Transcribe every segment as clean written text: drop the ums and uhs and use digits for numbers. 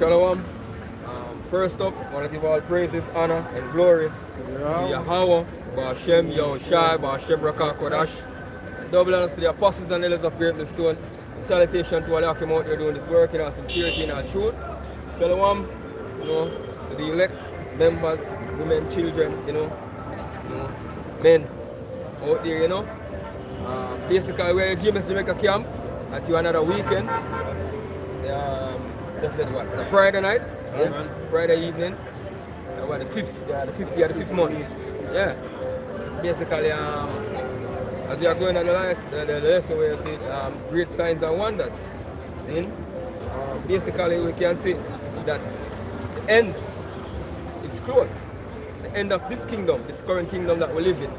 Shalom. First up, I want to give all praises, honor, and glory to Yahweh, Ba'Shem, Yahawashi, Ba'Shem Rakah Kodash. Double honors to the apostles and elders of Greatness Stone. Salutation to all who come out here doing this work in our sincerity and our truth. Shalom, to the elect members, women, children, men out there, basically, we're at James Jamaica camp at you another weekend. Definitely what? It's a Friday night, Friday evening. The fifth month. Yeah. Basically, as we are going on the lesson where you see great signs and wonders. See? Basically, we can see that the end is close. The end of this kingdom, this current kingdom that we live in,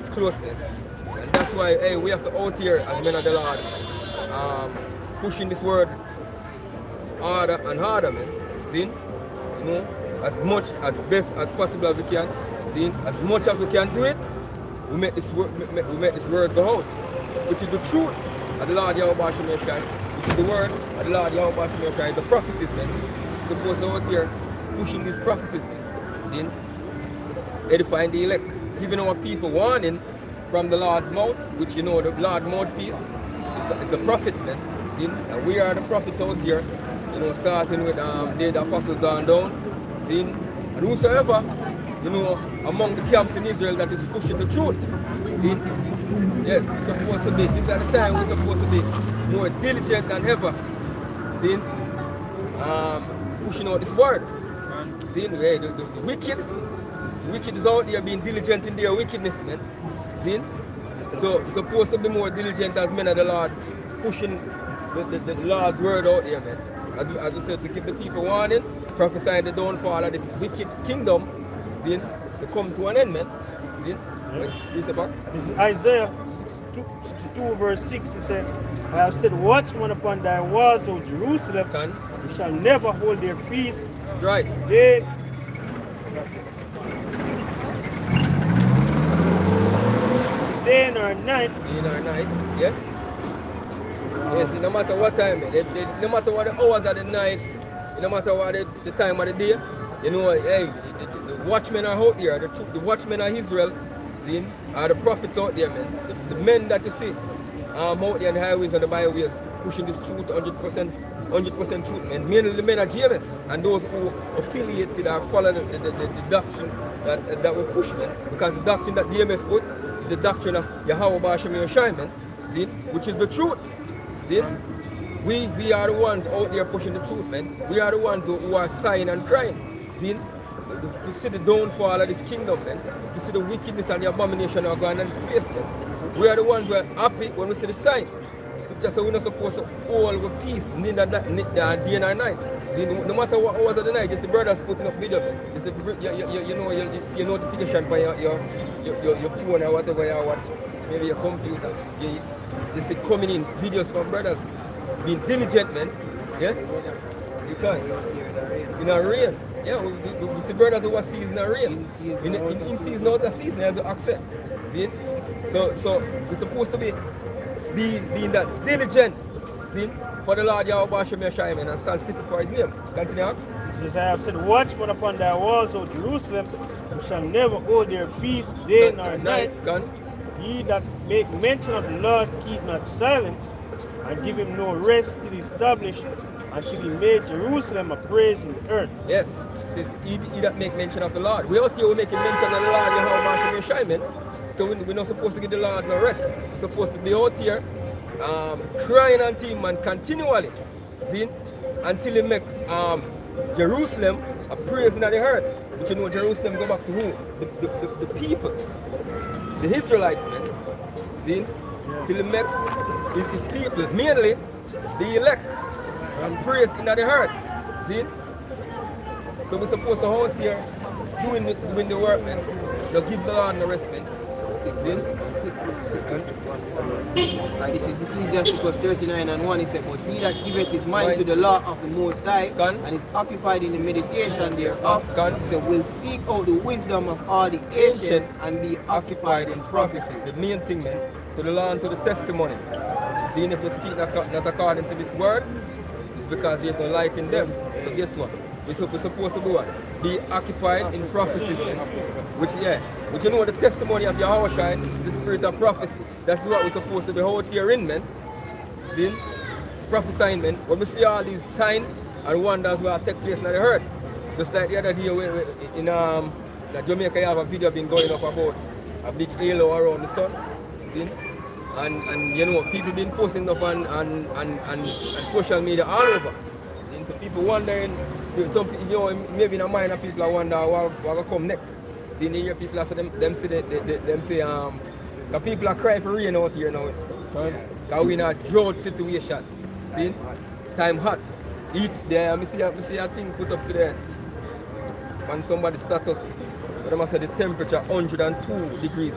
is close. And that's why we have to out here as men of the Lord, pushing this word harder and harder, man. See? As much as best as possible as we can. See? As much as we can do it, we make this word go out, which is the truth of the Lord Yahawashi, which is the word of the Lord Yahawashi, the prophecies, man. We're supposed to out here pushing these prophecies, man. See? Edifying the elect, giving our people warning from the Lord's mouth, which the Lord's mouthpiece is the prophets, man. See? And we are the prophets out here, starting with the apostles on down. See? And whosoever, among the camps in Israel that is pushing the truth. See? Yes, we're supposed to be, this is the time we're supposed to be more diligent than ever. See? Pushing out this word. See? The wicked is out there being diligent in their wickedness, man. See? So we're supposed to be more diligent as men of the Lord, pushing the Lord's word out there, man. As we said, to give the people warning, prophesying the downfall of this wicked kingdom, see, to come to an end, man. See? Yeah. This is Isaiah 62 verse 6. It says, I have set watchmen upon thy walls, O Jerusalem, who shall never hold their peace. That's right. Day nor night. Day nor night, yeah. Yes, no matter what time, no matter what the hours of the night, no matter what the time of the day, the watchmen are out there, the watchmen are Israel, see, are the prophets out there, man. The men that you see out there on the highways and the byways pushing this truth 100% truth, man. Mainly the men of James and those who affiliated or follow the doctrine that we push, man. Because the doctrine that James put is the doctrine of Yahweh Ba'Shem, man. See, which is the truth. See? We are the ones out there pushing the truth, man. We are the ones who are sighing and crying. See? To see the downfall of this kingdom, man. To see the wickedness and the abomination of God in this place, man. We are the ones who are happy when we see the sign. Scripture says we're not supposed to hold with peace, neither day nor night. See, no matter what hours of the night, just the brothers putting up video, man. Just your notification by your phone or whatever you watch, maybe your computer. You see coming in videos from brothers being diligent, man. Yeah? You can. In a rain. Yeah, we see brothers who are season of rain. In season, out of season, as you accept. See? So we're supposed to be being that diligent. See? For the Lord Yahawashi, and stand still for his name. Continue on. It says, I have set watchmen upon thy walls, O Jerusalem, who shall never hold their peace day nor night. Ye that make mention of the Lord keep not silent, and give him no rest till he establish, until he made Jerusalem a praise in the earth. Yes, it says he that make mention of the Lord. We out here we making mention of the Lord, Yahawashi, so we're not supposed to give the Lord no rest. We're supposed to be out here crying unto him and continually, see, until he make Jerusalem a praise in the earth. But Jerusalem go back to who? The people. The Israelites, man. See? Till he make his people, mainly the elect, and praise in the earth. See? So we're supposed to out here doing the work, man. So give the Lord the rest, man. And this is Ecclesiastes 39 and 1. He said, but he that giveth his mind to the law of the Most High, and is occupied in the meditation thereof, so will seek out the wisdom of all the ancients and be occupied in prophecies. The main thing, man, to the law and to the testimony. Seeing if we speak not according to this word, it's because there's no light in them. So guess what? We're supposed to do what? Be occupied in prophecies, man. Which you know the testimony of Yahawashi is the spirit of prophecy. That's what we're supposed to be out here in, man. See? Prophesying, man. When we see all these signs and wonders what take place in the earth. Just like the other day in Jamaica, you have a video been going up about a big halo around the sun. See? And you know, people been posting up on social media all over. And so people wondering, some you know, maybe in the mind of people are wonder what will come next. See, you hear people say them say the people are crying for rain out here now. Because we're in a drought situation. See? Time hot. Heat there. I see a thing put up today on somebody's status. But they must say the temperature 102 degrees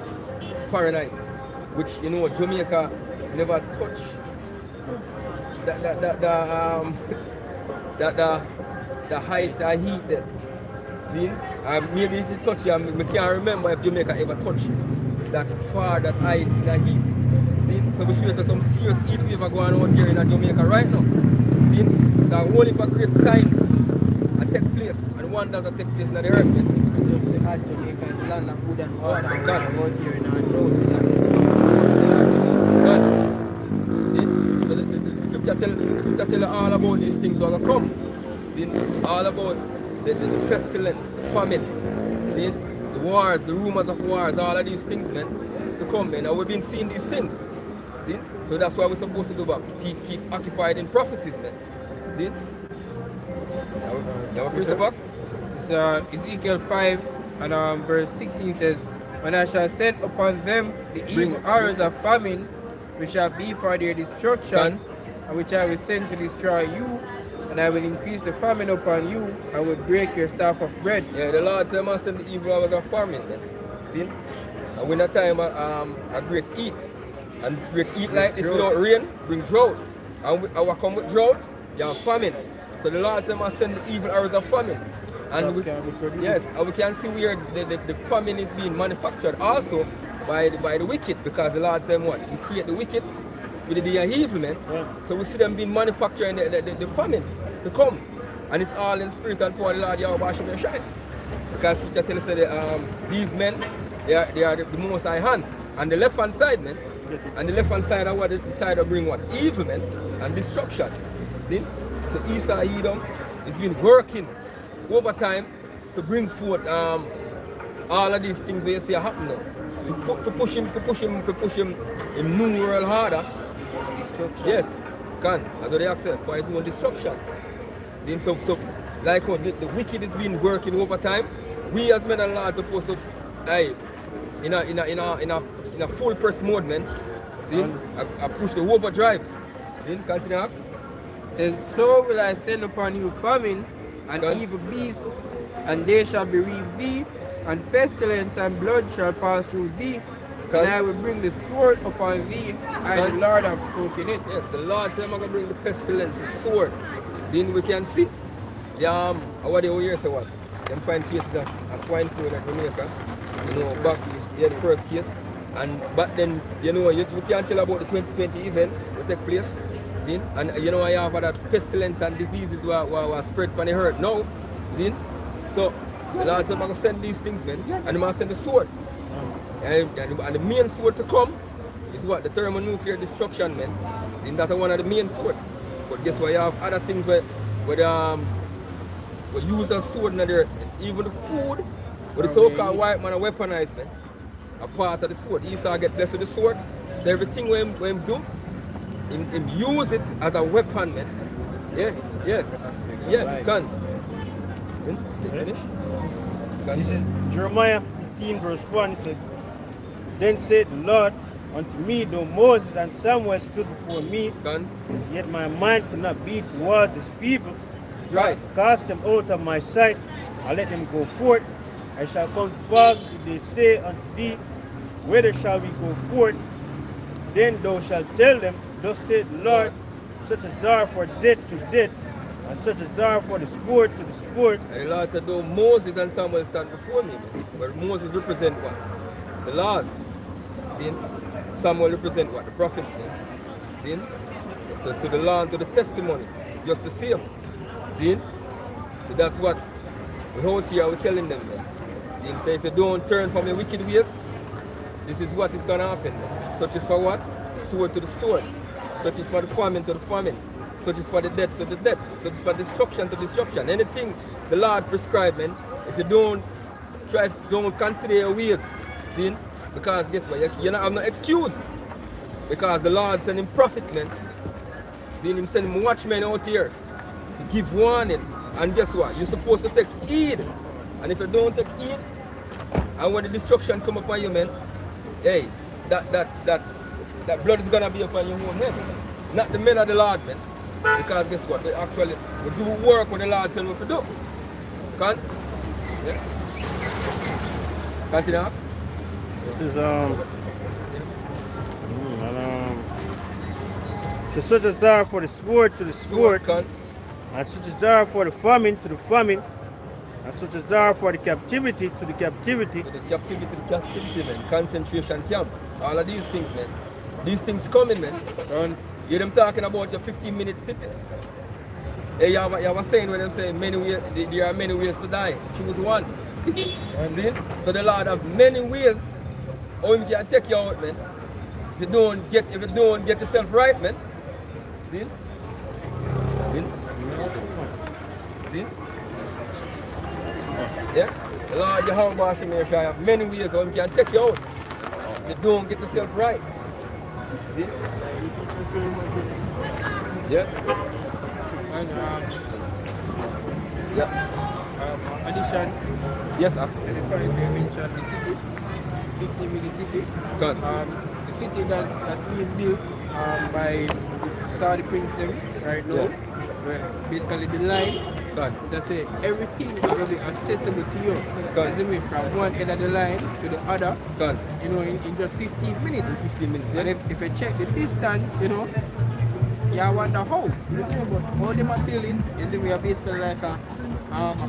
Fahrenheit. Which you know Jamaica never touch the height of heat there. See? Maybe if you touch it, I can't remember if Jamaica ever touched that far, that height in the heat. See? So we sure there's some serious heat wave going on here in Jamaica right now. See? So only for great signs that take place and wonders that take place in the earth. Just to add, Jamaica is the land of food and water. And out here in our drought. See? So the scripture tell you all about these things that will come. See? All about the pestilence, the famine, see? The wars, the rumors of wars, all of these things, man, to come, man. And we've been seeing these things. See? So that's why we're supposed to do back. Keep occupied in prophecies, man. See? Now where's the book? It's Ezekiel 5 and verse 16 says, when I shall send upon them the evil arrows of famine, which shall be for their destruction, and which I will send to destroy you, and I will increase the famine upon you, I will break your staff of bread. Yeah, the Lord said, I send the evil arrows of famine, man. See? And when a time a great heat, and great heat like this without rain, bring drought. And what come with drought? You have famine. So the Lord said, I send the evil arrows of famine. And we can see where the famine is being manufactured also by the wicked, because the Lord said what? You create the wicked with the day of evil, man. Yeah. So we see them being manufacturing the famine to come. And it's all in spirit and power of the Lord Yahawashi and shine. Because Scripture tells us that these men, they are the most high hand. And the left hand side, man. And the left hand side are what the side of bring what? Evil, man, and destruction. See? So Esau Edom has been working over time to bring forth all of these things where you see happen now. To push him in new world harder. Destruction. Yes, that's what they accept for his own destruction. See? So like how the wicked is being working over time, we as men and lads are supposed to in a full press mode, man. See? I push the overdrive. See? Continue. It says, so will I send upon you famine and evil beasts, and they shall bereave thee, and pestilence and blood shall pass through thee, and I will bring the sword upon thee. I, the Lord, have spoken it. Yes, the Lord said, I'm going to bring the pestilence, the sword. See, we can see. What they were here, so what? Them find cases of swine flu in Jamaica. You know, back, the first case. And but then, you know, you can't tell about the 2020 event that take place. See? And you know, I have that pestilence and diseases were spread from the earth now. See? So the Lord said, I'm going to send these things, man, and I'm going to send the sword. And the main sword to come is what? The thermonuclear destruction, man. See? That's one of the main sword. But guess what? You have other things where use a sword in there. Even the food, where the so-called white man are weaponized, man. A part of the sword. Esau get blessed with the sword. So everything when him do, him use it as a weapon, man. Yeah. Can. Finish? This is Jeremiah 15 verse 1. It said, then said the Lord unto me, though Moses and Samuel stood before me, yet my mind could not be towards this people. Right. Cast them out of my sight, I let them go forth. I shall come to pass if they say unto thee, whither shall we go forth? Then thou shalt tell them, thus saith the Lord, such as thou art for death to death, and such as thou art for the sport to the sport. And the Lord said, though Moses and Samuel stand before me, but Moses represent what? The laws. See? Samuel represent what? The prophets, man. See? So to the law and to the testimony. just the same. See? So that's what we out here we're telling them, man. See? So if you don't turn from your wicked ways, this is what is gonna happen, man. Such is for what? Sword to the sword. Such is for the famine to the famine. Such is for the death to the death. Such is for destruction to destruction. Anything the Lord prescribed, man, if you don't consider your ways, see? Because guess what? You don't have no excuse. Because the Lord send him prophets, man. See, him send him watchmen out here to give warning. And guess what? You're supposed to take heed. And if you don't take heed, and when the destruction come upon you, man, hey, that blood is gonna be upon your own head. Not the men of the Lord, man. Because guess what? We do work what the Lord said we to do. Can? Yeah. Continue. This is so such as are for the sword to the sword, and such as are for the famine to the famine, and such as are for the captivity to the captivity. To the captivity, man. Concentration camp. All of these things, man. These things coming, man. And you hear them talking about your 15-minute sitting. Hey, you was saying when them saying there are many ways to die. Choose one. See? So the Lord have many ways how He can take you out, man. If you don't get yourself right, man. See? See? See? Yeah? The Lord Yahawashi may have many ways how He can take you out. If you don't get yourself right. See? Yeah? And yeah. addition, Yes, sir. you mentioned the city, 50-minute city. Good. The city that's being built by Saudi Prince them right now. Yeah. Where basically the line, Good. that's say everything will be accessible to you. Good. As in from one end of the line to the other, Good. you know, in just 15 minutes. 15 minutes, And yeah? if you check the distance, you know, you wonder how. You see, but all them are building is we are basically like a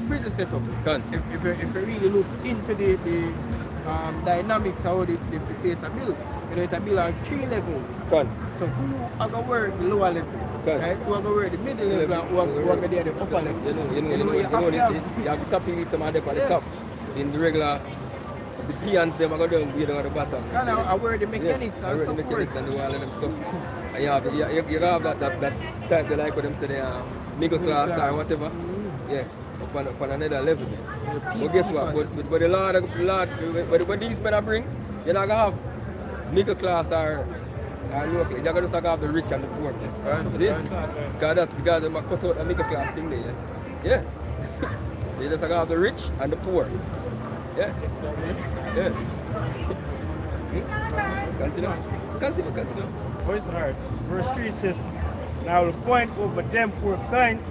prison setup. Good. If you really look into the dynamics how the place are built, you know, it's a built on 3 levels. Good. So who are going to work the lower level? Good. Right? Who are going to work the middle level and who are going to the upper level? You have to copy some of them at the top. In the regular, the peons, them are going to be at the bottom. And I wear the mechanics I and read the so mechanics forth. and do all of them stuff. And you have that type, they like what them say, the middle class or whatever. Yeah, upon another level. Man. But guess what? But the Lord, what these men are bring, you're not going to have middle class or local. You're going to have the rich and the poor. Because that's the guys that cut out the middle class thing there. Yeah. You just have the rich and the poor. Yeah. Yeah. Continue. Verse heart. Verse 3 says, and I will point over them 4 kinds,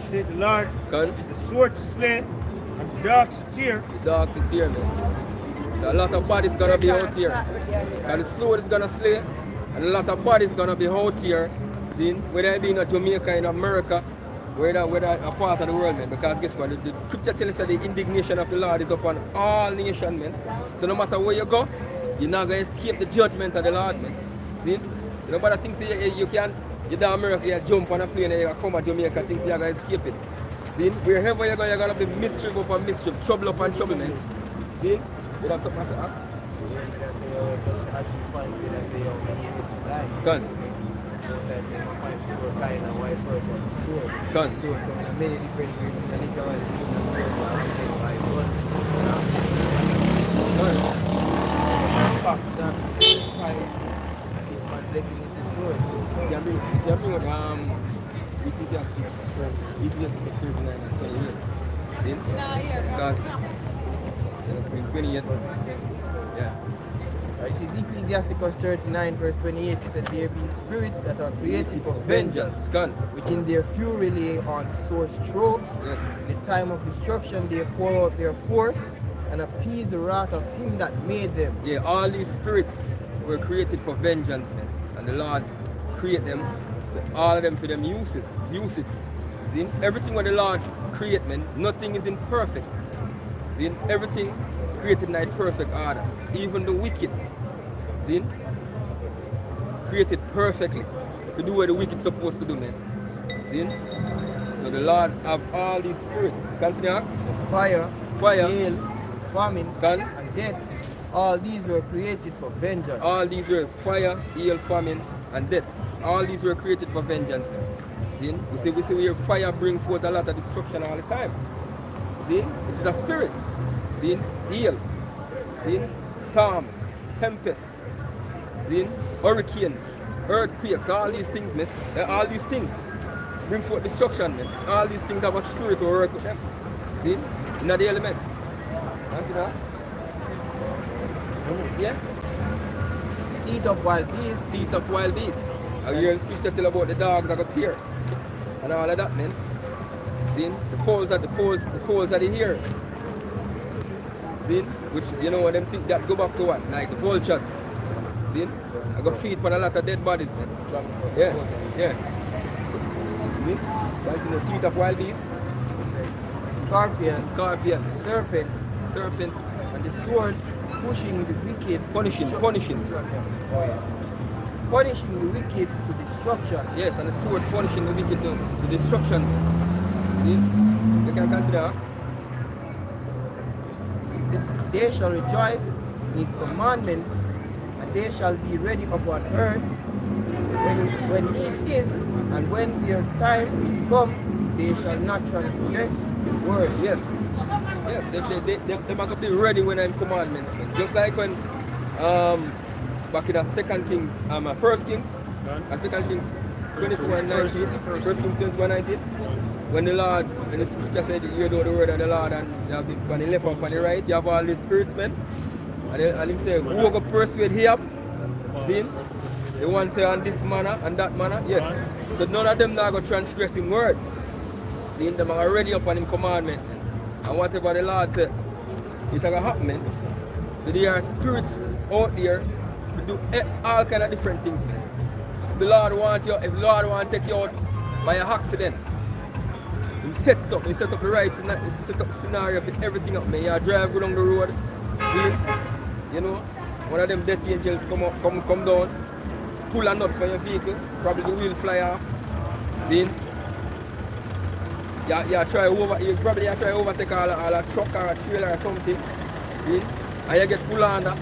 said the Lord, is the sword to slay, and the dogs to tear. The dogs to tear, man. So a lot of bodies gonna be out here. And the sword is gonna slay, and a lot of bodies gonna be out here. See, whether it be in Jamaica, in America, whether a part of the world, man. Because guess what? The scripture tells us that the indignation of the Lord is upon all nations, man. So no matter where you go, you're not gonna escape the judgment of the Lord, man. See? Nobody thinks you can. You're down America, you jump on a plane and you come to Jamaica, thinks you're going to escape it. See? Wherever you go, you're going to be mischief upon mischief, trouble upon trouble, man. See? You have something to say, huh? Gun. Gun. Many different ways in the liquor and blessing with the sword. You have been Ecclesiastes 39 and 28. See? Because it's been 28. Yeah. This is Ecclesiastes 39 verse 28. It says, there be spirits that are created for vengeance, Gun. which in their fury lay on sore strokes. Yes. In the time of destruction they pour out their force and appease the wrath of him that made them. Yeah, all these spirits were created for vengeance, man. And the Lord create them, all of them for them usage. See? Everything what the Lord create, man, nothing is imperfect. See? Everything created in a perfect order. Even the wicked. See? Created perfectly. To do what the wicked supposed to do, man. See? So the Lord have all these spirits. Continue. Fire, Fire, hail, famine, Gun. and death. All these were created for vengeance. All these were fire, hail, famine, and death. All these were created for vengeance, man. See? We see where fire bring forth a lot of destruction all the time. See? It is a spirit. See? Hail. See? Storms, tempests. See? Hurricanes, earthquakes, all these things, miss. All these things bring forth destruction, man. All these things have a spirit to work with them. See? In the elements. Continue. Yeah? Teeth of wild beasts. Teeth of wild beasts. I hear the scripture tell about the dogs that got tear. And all of that, man. See? The foals of the ear. See? Which, you know, them think that go back to what? Like the vultures. See? I got feed for a lot of dead bodies, man. Yeah. Yeah. See? Continue. Teeth of wild beasts. Scorpions. Scorpions. Serpents. Serpents. And the sword pushing the wicked. Punishing. the wicked to destruction. Yes, and the sword punishing the wicked to destruction. See? You can consider. They shall rejoice in his commandment, and they shall be ready upon earth when it is, and when their time is come, they shall not transgress his word. Yes. Yes, they might be ready when I'm commandments, man. Just like when back in the Second Kings, First Kings, Second Kings 22:19, First Kings 22:19, when the Lord, when the scripture said, you hear the word of the Lord, and you have on the left up and the right, you have all these spirits, man. And him say, who will go persuade Him? See? The one say on this manner and that manner, yes. So none of them now go transgress Him word. See, them are ready upon Him commandment, man. And whatever the Lord said, it will happen, man. So there are spirits out there to do all kind of different things, man. If the Lord wants you, if the Lord wants to take you out by an accident, He set it up. He set up the right scenario for everything up, man. You drive along the road, see, you know, one of them death angels come down, pull a nut from your vehicle, probably the wheel fly off, see. You probably try overtake a truck or a trailer or something, see? And you get pulled under.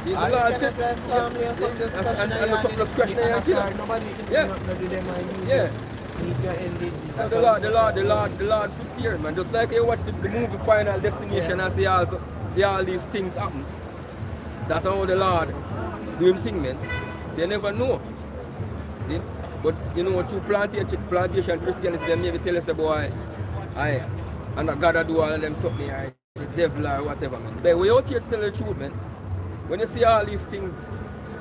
See, the Lord said, and something just crash there and kill them. Yeah. So the Lord prepared, man. Just like you watch the movie Final Destination and see all these things happen. That's how the Lord do Him thing, man. So you never know. See? But you know, through plantation Christianity, they maybe tell us about and that God do all of them something, or the devil or whatever, man. But we out here to tell the truth, man. When you see all these things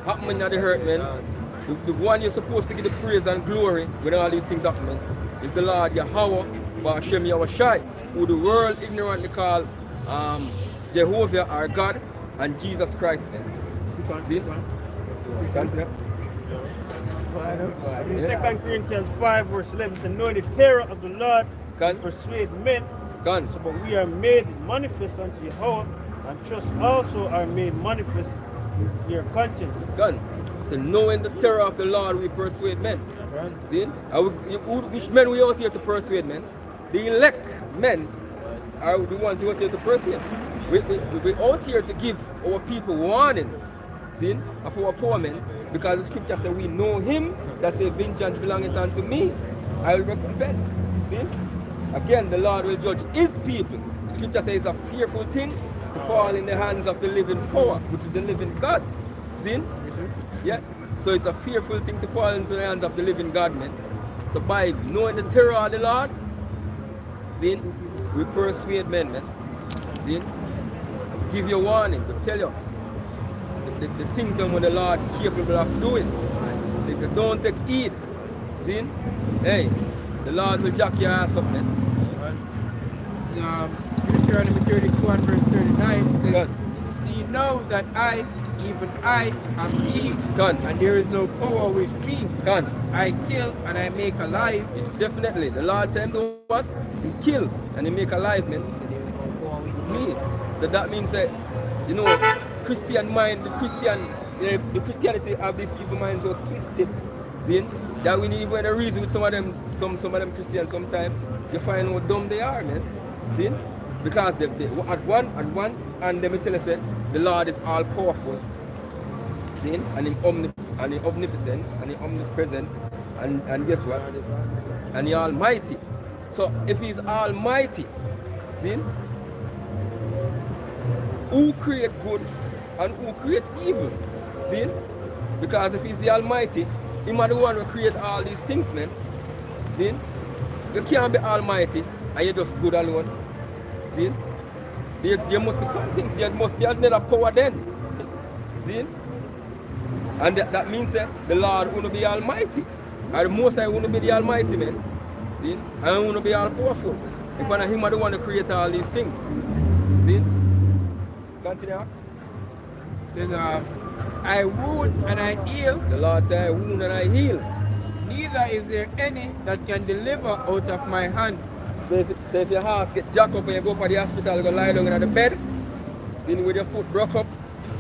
happening at the hurt, man, the one you're supposed to give the praise and glory when all these things happen, man, is the Lord Yahawashi, who the world ignorantly call Jehovah our God and Jesus Christ, man. See? Continue. In 2 Corinthians 5 verse 11 says, knowing the terror of the Lord can persuade men, so, but we are made manifest unto Yahweh, and trust also are made manifest in your conscience. So knowing the terror of the Lord, we persuade men. Right. See? Which men we out here to persuade, men? The elect men are the ones who are out here to persuade. We out here to give our people warning, see, of our poor men, because the scripture says we know Him that says vengeance belongeth unto me, I will recompense. See? Again, the Lord will judge His people. The scripture says it's a fearful thing to fall in the hands of the living power, which is the living God. See? Yeah? So it's a fearful thing to fall into the hands of the living God, man. So by knowing the terror of the Lord, see, we persuade men, man. See? Give you warning, but tell you the things that the Lord is capable of doing. So if you don't take heed, see, hey, the Lord will jack your ass up, man. Deuteronomy 32 and verse 39 says, see now that I, even I, am He, and there is no power with me. I kill and I make alive. It's definitely, the Lord said do what? He kill and He make alive, man. So there is no power with Me. So that means that, you know, Christian mind, the Christianity of these people's minds so twisted. See? That we need even a reason with some of them Christians sometimes you find how dumb they are, man. See? Because they at one and let me tell you say the Lord is all powerful. See? And He omnipotent and He omnipresent and guess what? And He almighty. So if He's almighty, see? Who create good and who create evil? See? Because if He's the almighty, He might the one who create all these things, man. See? You can't be almighty and you're just good alone. See? There must be something, there must be another power then. See? And that means that the Lord will be almighty. Or the Most High will be the almighty, man. See? And will be all powerful. If one of Him are the one to create all these things. See? Continue. Says, I wound and I heal. The Lord said, I wound and I heal. Neither is there any that can deliver out of my hand. So if your horse get jacked up and you go to the hospital, you go lie down in the bed, then with your foot broke up,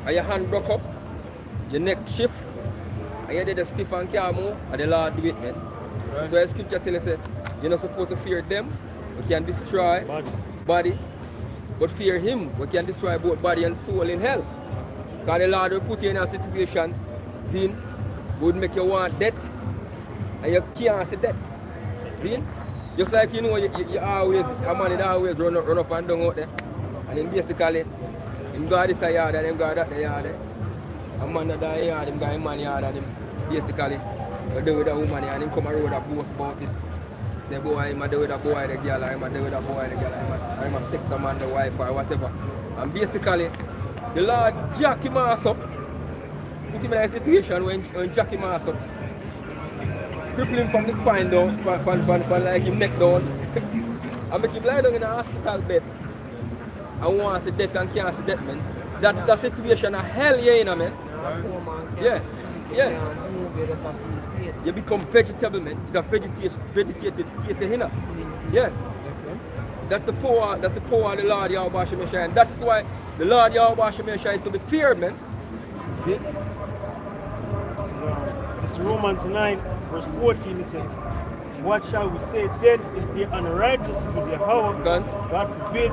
and your hand broke up, your neck shift, and you did a stiff and can't move, and the Lord do it, man. Right. So the scripture tells us you're not supposed to fear them, we can destroy body, but fear Him, we can destroy both body and soul in hell. Because the Lord will put you in a situation, see, would make you want death, and you can't see death. See? Just like you know, you always, a man is always run up and down out there. And then basically, him go this yard and him go that yard. A man that yard, him go a man yard and him basically go do with a woman and him come a road and boast about it. Say, boy, I'm a do with a boy, the girl, I'm a do with a boy, the girl, I'm a sex a man, the wife or whatever. And basically, the Lord jack him ass up, put him in a situation when jack him ass up. Cripple him from the spine down, from like him neck down. And make him lie down in a hospital bed. And want to see death and can't see death, man. That's the situation of hell, you know, man. Yeah, yeah. You become vegetable, man. It's a vegetative state, you know. Yeah. That's the power of the Lord Yahawashi, and that is why the Lord Yahawashi is to be feared, man. Yeah? It's Romans 9. Verse 14, it says, what shall we say then? Is there unrighteousness with Yahweh? God forbid.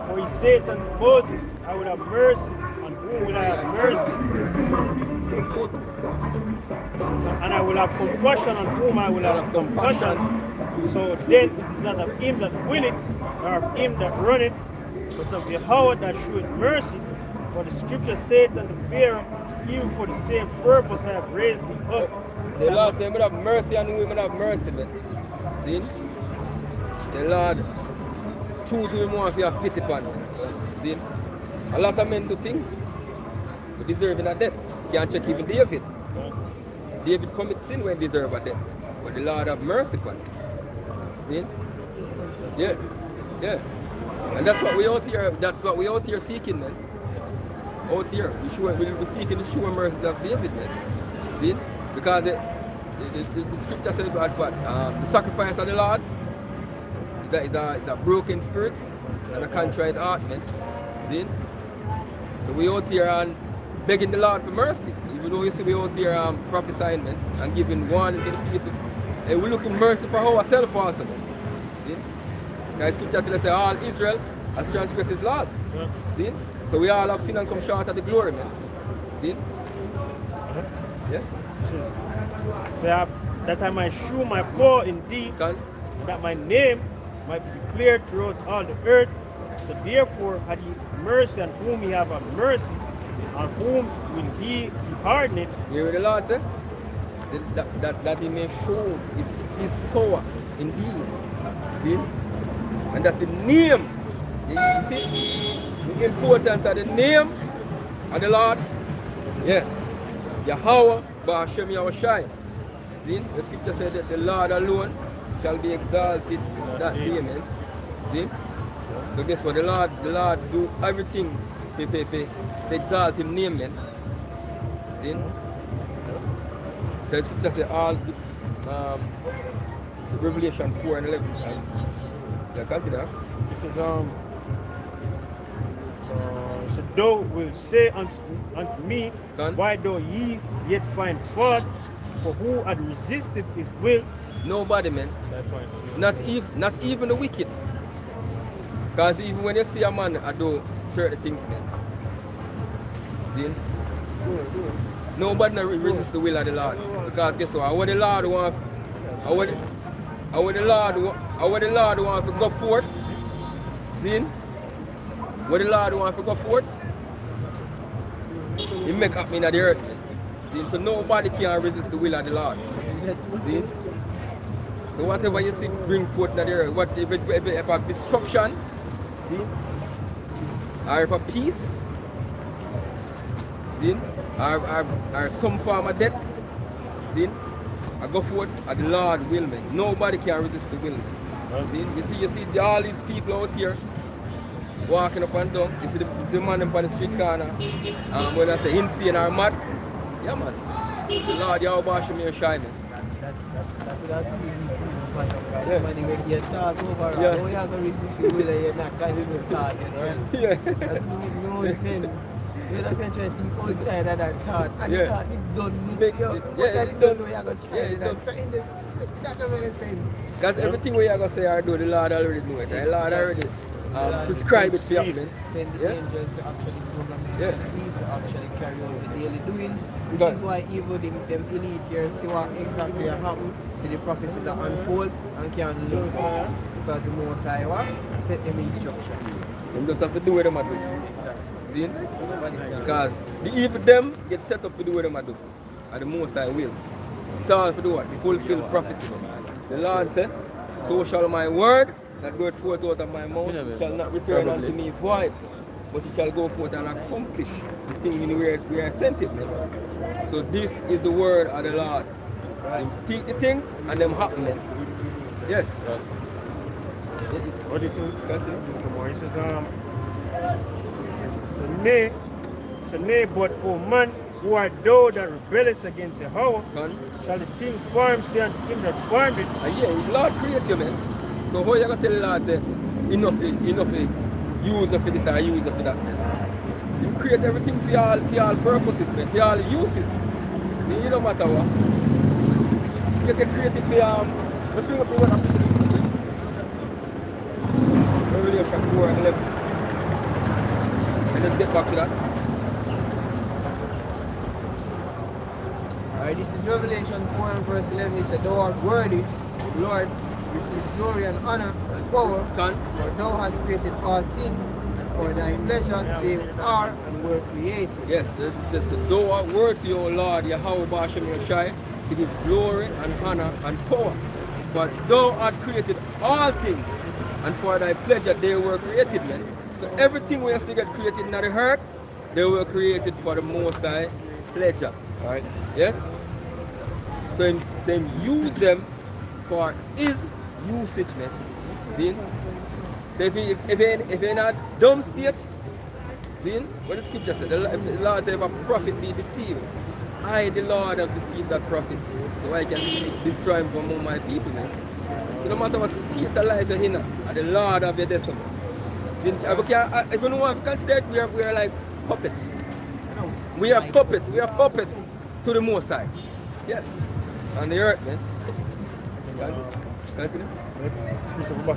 For He said unto Moses, I will have mercy. On whom will I have mercy? And I will have compassion on whom I will have compassion. So then it is not of him that willeth, nor of him that runneth, but of Yahweh that sheweth mercy. For the scripture saith unto Pharaoh, even for the same purpose I have raised thee up. The Lord said, "I have mercy on whom I have mercy." Man. See? The Lord choose who He wants to have pity upon. See? A lot of men do things who deserve a death. You can't check even David. David commits sin when he deserves a death. But the Lord have mercy upon him. See? Yeah. Yeah. And that's what we out here seeking, man. Out here. We'll be seeking the sure mercies of David, man. See? Because the scripture says what the sacrifice of the Lord is a broken spirit and a contrite heart, man. See? So we out here and begging the Lord for mercy. Even though you see we out here prophesying, man, and giving warning to the people. And we're looking mercy for ourselves also, man. See? Because scripture tells us that all Israel has transgressed His laws. See? So we all have sinned and come short of the glory, man. See? Yeah? So that I might shew my power in thee, that my name might be declared throughout all the earth. So therefore had He mercy on whom He have a mercy, on whom will He be hardened. You hear what the Lord say? That He may show His power in thee. See? And that's the name. You see? The importance of the name of the Lord. Yeah. Yahweh, Ba'ashem Yahawashi. See? The scripture said that the Lord alone shall be exalted that day, man. See? So guess what? The Lord do everything to exalt His name, man. See? So the scripture said all Revelation 4 and 11. Yeah, continue. It says, so thou wilt say unto me, why do ye yet find fault for who had resisted his will. Nobody, man. Not even the wicked. Because even when you see a man do certain things, man. See? Nobody resists the will of the Lord. Because guess what? What the Lord want, what the Lord want to go forth. See? What the Lord want to go forth, He make up in the earth. See? So nobody can resist the will of the Lord. See? So whatever you see bring forth in the earth, what if a destruction, see? Or if a peace, see? Or some form of death, see? I go forth and the Lord will make. Nobody can resist the will. See? You see all these people out here walking up and down. You see the man on the street corner. When I say insane or mad, yeah man. The Lord Yahawashi me shine. Somebody when you talk over, how you going to resist the will and you're not going to talk yourself. That's no sense. You're not going to try to think outside of that thought. And the thought is done. What's that done where you're going to try that? That doesn't make sense. Because everything where you're going to say or do, the Lord already know it. The Lord already prescribe it for you. Send the angels to actually program the sleep to actually carry out the daily doings. Which is why even them elite here see what exactly happen, see the prophecies that unfold and can look up because the Most High set them instruction. Them just have to do what them do. See? Because the evil them get set up to do what them do. And the Most High will. It's all to do what? To fulfill prophecy. The Lord said, so shall my word that goeth forth out of my mouth shall not return unto me void, but it shall go forth and accomplish the thing in where I sent it, man. So this is the word of the Lord. Them speak the things and them happen, man. Yes. What is it? It says, nay, but O man, who art thou that rebellest against Yahweh, shall the thing form say unto him that formed it? Yeah, Lord create you, man. So how you going to tell the Lord, say, enough use of this or use of that, man? You create everything for all purposes, man, for all uses. You no matter what. You can create it for, let's bring up the one after the Revelation 4 and 11. And let's get back to that. Alright, this is Revelation 4 and verse 11. It said, thou art worthy, Lord, receive glory and honor and power, for thou hast created all things, and for thy pleasure they are and were created. Yes, thou art worthy, O Lord, Yahawashi, to give glory and honor and power. For thou art created all things, and for thy pleasure they were created, man. So everything we see get created in the earth, they were created for the Most High pleasure. Alright? Yes? So him use them for his usage, man. See? So if you're in a dumb state, see? What the scripture said, the Lord said, if a prophet be deceived, I, the Lord, have deceived that prophet. So I can destroy him from among my people, man. So no matter what state of life you're in, and the Lord of your destiny. If you know what, consider it, we are like puppets. We are puppets. We are puppets to the Most High. Yes. On the earth, man.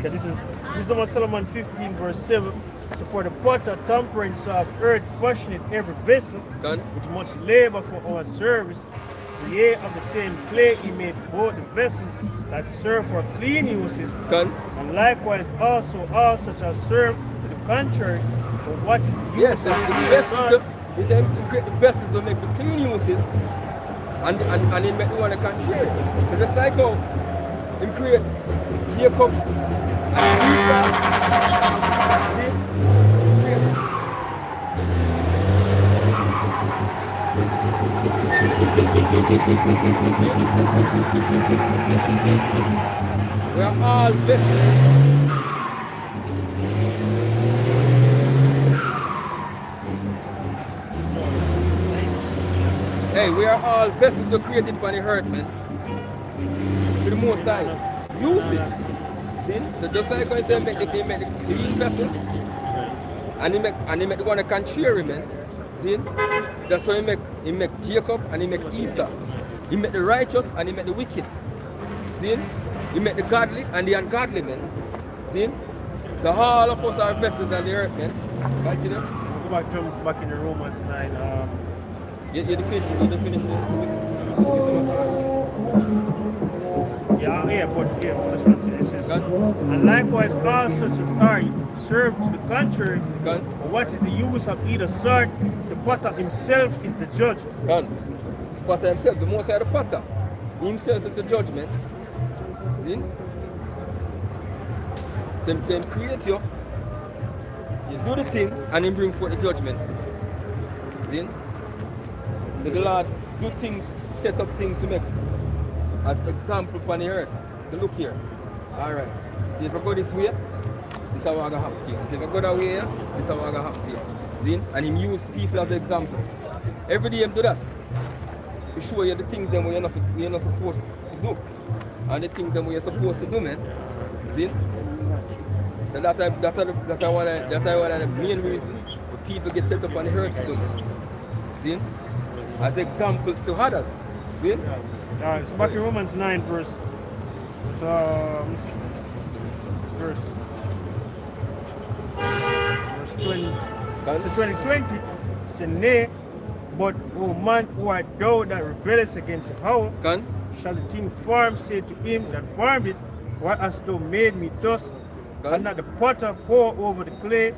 This is Solomon 15 verse 7. So for the potter temperance of earth fashioneth every vessel with much labor for our service. So yea, of the same clay he made both the vessels that serve for clean uses, and likewise also all such as serve to the contrary for what is the use. Yes, the vessels will make for clean uses, and he make the one the contrary. So just like how he create Jacob and Esau, we are all vessels. Hey, we are all vessels who are created by the earth, man. For the Most High. Usage. See? So just like I said, they make the clean vessel, and he make the one that can cheer him, man. See? That's how he make Jacob and he make Esau. He made the righteous and he made the wicked. See? He made the godly and the ungodly, man. See? So all of us are vessels on the earth, man. Continue. Jump back in the Romans 9. You finish the let's continue. It says, and likewise all such as are serve to the contrary. But what is the use of either sort? The potter himself is the judge. Potter himself, the most high the potter. He himself is the judgment. See? Same create you. You do the thing and then bring forth the judgment. See? So the Lord do things, set up things to make as example upon the earth. So look here. Alright. See if I go this way, this is how I'm gonna happen to you. See if I go that way here, this is how I'm gonna happen to you. See? And him use people as example. Every day him do that. To show you the things that you're not supposed to do. And the things that you're supposed to do, man. See? So that's one of the main reasons people get set up on the earth to do. See? As examples to others. See? It's back in Romans 9 verse 20. So 2020 say nay, but O man who art thou that rebellest against the power, shall the thing formed say to him that formed it, why hast thou made me thus? And that the potter pour over the clay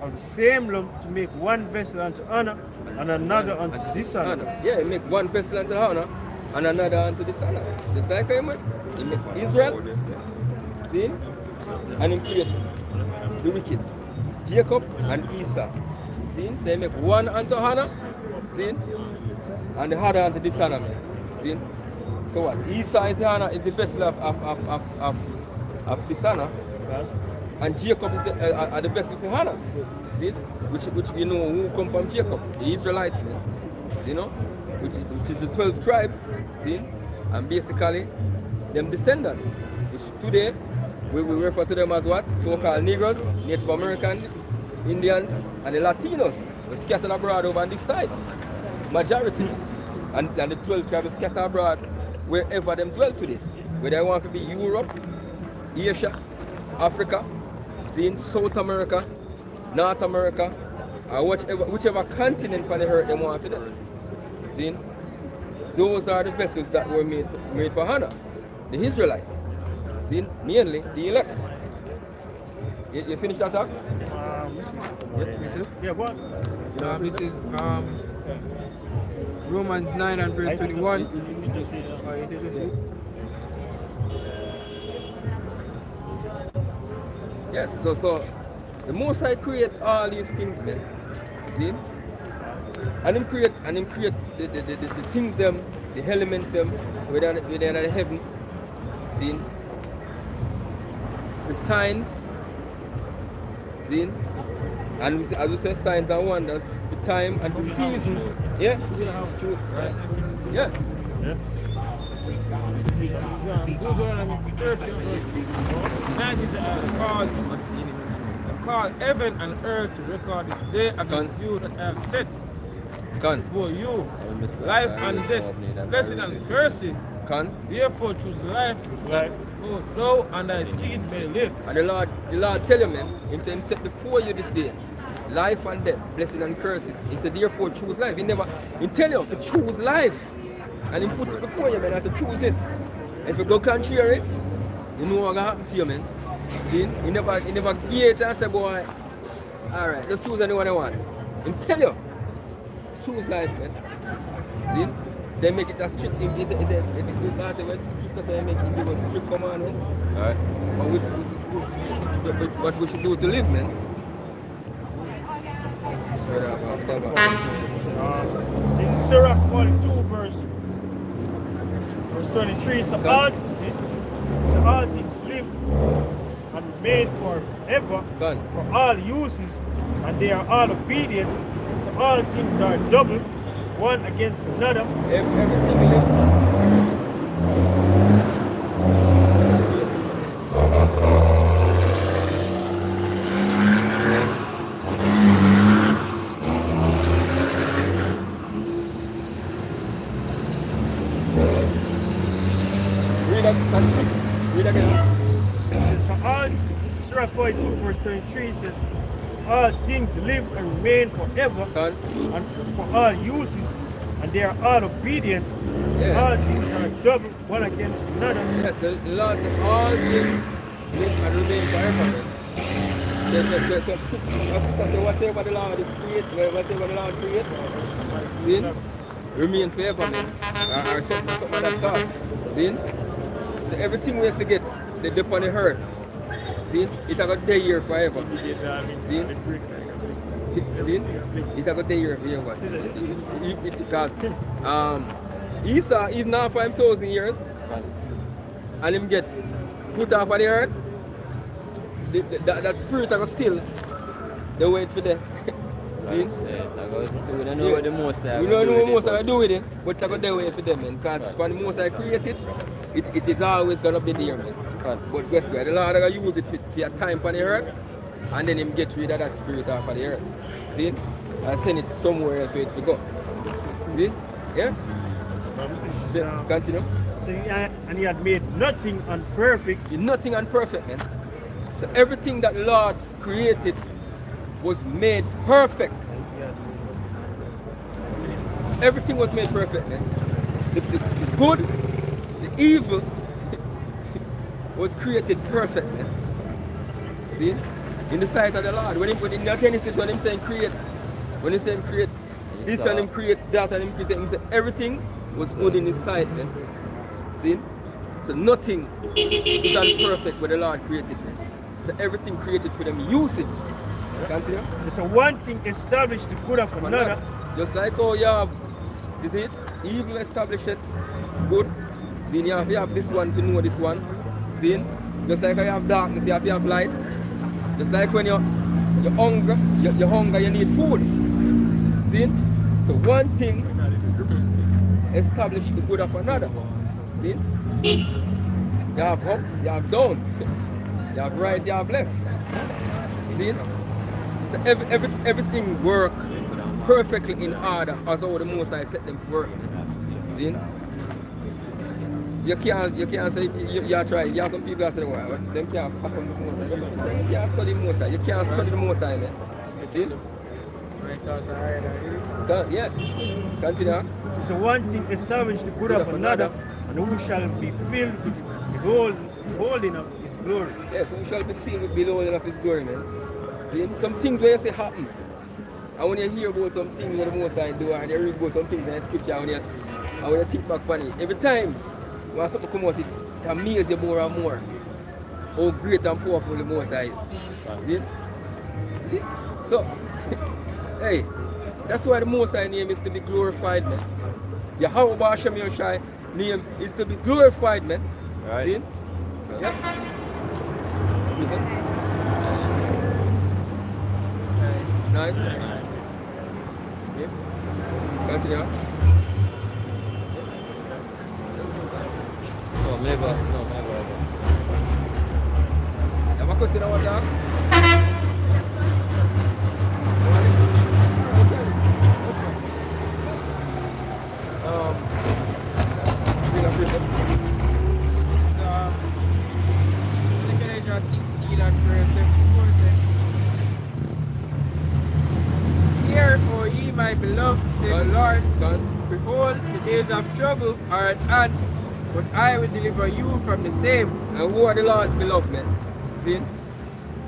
of the same lump to make one vessel unto honor and another unto dishonor. Yeah, make one vessel unto honor and another unto dishonor. Just like he made Israel, see? And he created the wicked, Jacob and Esau. See? So he make one unto honor, see? And the other unto dishonor. See? So what? Esau is the honor, is the vessel of dishonor. And Jacob is the vessel for honor. See? Which we know who come from Jacob, the Israelites, man. You know? Which is the 12th tribe. See? And basically them descendants. Which today we refer to them as what? So-called Negroes, Native American, Indians, and the Latinos. We're scattered abroad over on this side. Majority. And the 12 tribes scattered abroad wherever them dwell today. Whether they want to be Europe, Asia, Africa, see, South America, North America, or whichever continent for the earth they want to do. See, those are the vessels that were made for honor. The Israelites. See, mainly the elect. You finish that talk? Yeah, what? This is Romans 9 and verse 21. Yes, so the Most High create all these things, man. See? And him create the things them, the elements them, within the heaven. See? The signs. See? And as we said, signs and wonders, the time and the season. Yeah? True. Right. Yeah. Call heaven and earth to record this day against you that I have set for you, life and death, blessing and cursing. Therefore choose life, both thou and thy seed may live. And the Lord tell you, man, he set before you this day, life and death, blessing and curses. He said, therefore choose life. He tell you to choose life. And he put it before you, man. I said, choose this. If you go contrary, you know what's going to happen to you, man. See? He never gave it and say, boy, alright, just choose anyone you want. He tell you, choose life, man. See? They make it a strict, they make it strict commandments. Alright. What we should do to live, man. This is Sirach 42 verse 23. So all things live and made forever for all uses, and they are all obedient. So all things are double, one against another. Everything live. 23 says, all things live and remain forever, and for all uses, and they are all obedient. Yeah. All things are double one against another. Yes, the Lord said all things live and remain forever, man. So whatever the Lord is create, whatever the Lord create, see? Remain forever, man. Or something of that sort. See? So everything we have to get, they dip on the earth. See? It's a good day here forever. See? See? It's a good day here forever. Because Esau is now 5,000 years and him get put off of the earth. That spirit are still they wait for them. See? We don't know what the Most High we don't know what Most High do with it, but they wait for them, man. Because when the Most High created it is always gonna be there, man. But guess what? The Lord are gonna use it for a time on the earth, and then him get rid of that spirit off of the earth. See? And send it somewhere else where it will go. See? Yeah? See? Continue. So and he had made nothing unperfect. Nothing unperfect, man. So everything that Lord created was made perfect. Everything was made perfect, man. The good, the evil was created perfect, man. See? In the sight of the Lord. When in Genesis, when him saying create, when he saying create this and him create that and him create, him say everything was good in his sight, man. See? So nothing is unperfect what the Lord created, man. So everything created for them usage. Continue. So one thing established the good of another. Just like how you have, you see it? Evil established it, good. See, you have this one to know this one. See? Just like how you have darkness, you have light. Just like when you're hungry, you need food. See? So one thing established the good of another. See? You have up, you have down. You have right, you have left. See? So everything work perfectly in order as how the Most High set them to work. See? So you can't say you try. You have some people that say, well, them can't fuck on the Most High. You can't study the Most High. You can't study the Most High, man. See? Yeah. Continue. So one thing established the good of another, and who shall be filled with the holding of his glory. Yes, who shall be filled with the holding of his glory, man. See? Some things where you say happen. And when you hear about some things that the Most High do, and you read about some things in the scripture, and when you think back on it, every time when something come out, it amazes you more and more how great and powerful the Most High is. See? See? So, hey, that's why the Most High name is to be glorified, man. Yahawashi name is to be glorified, man. Right. See? Yeah. Listen. Nice. Yeah. Continue. No, never. You have a question I want to ask? Second 16 and verse 74 says, Hear, O ye my beloved, said the Lord, behold, the days of trouble are at hand, but I will deliver you from the same. And who are the Lord's beloved, man? See?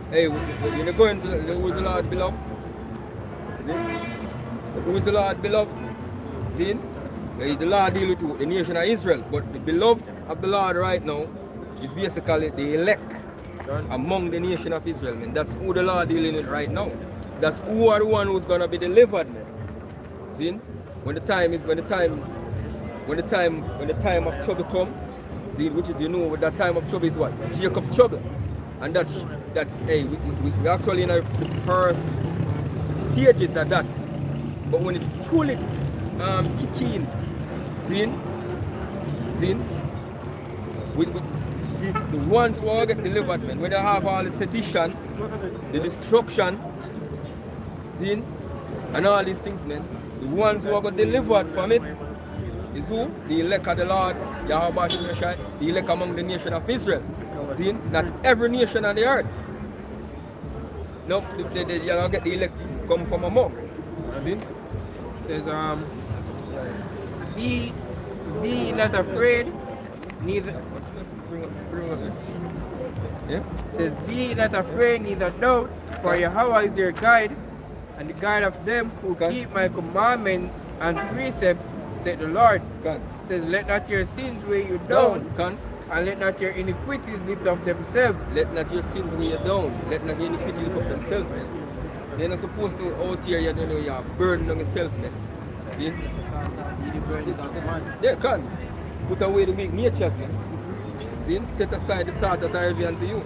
Hey, you're going to who is the Lord's beloved? See? Who is the Lord's beloved? See? The Lord deal with the nation of Israel, but the beloved of the Lord right now is basically the elect among the nation of Israel, man. That's who the Lord dealing with right now. That's who are the one who's gonna be delivered, man. See? When the time of trouble come, see, which is what that time of trouble is what? Jacob's trouble. And that's hey, we actually in the first stages of that. But when it fully kick in, see? With the ones who all get delivered, man, when they have all the sedition, the destruction, see, and all these things, man, the ones who are got delivered from it is who? The elect of the Lord, Yahawashi, the elect among the nation of Israel. See, not every nation on the earth. No, you're gonna get the elect come from among. See? Says be not afraid, neither Bring up this. Yeah? says be not afraid, neither doubt, for Yahweh is your guide, and the guide of them who Okay. keep my commandments and precepts, said the Lord. Can. Says let not your sins weigh you down, Can. and let not your iniquities lift up themselves. Let not your sins weigh you down. Let not your iniquity lift up themselves, man. They're not supposed to out here, you know, you're burden on yourself, man. See? Yeah, can. Put away the weak natures, man. See? Set aside the thoughts that are heavy unto you.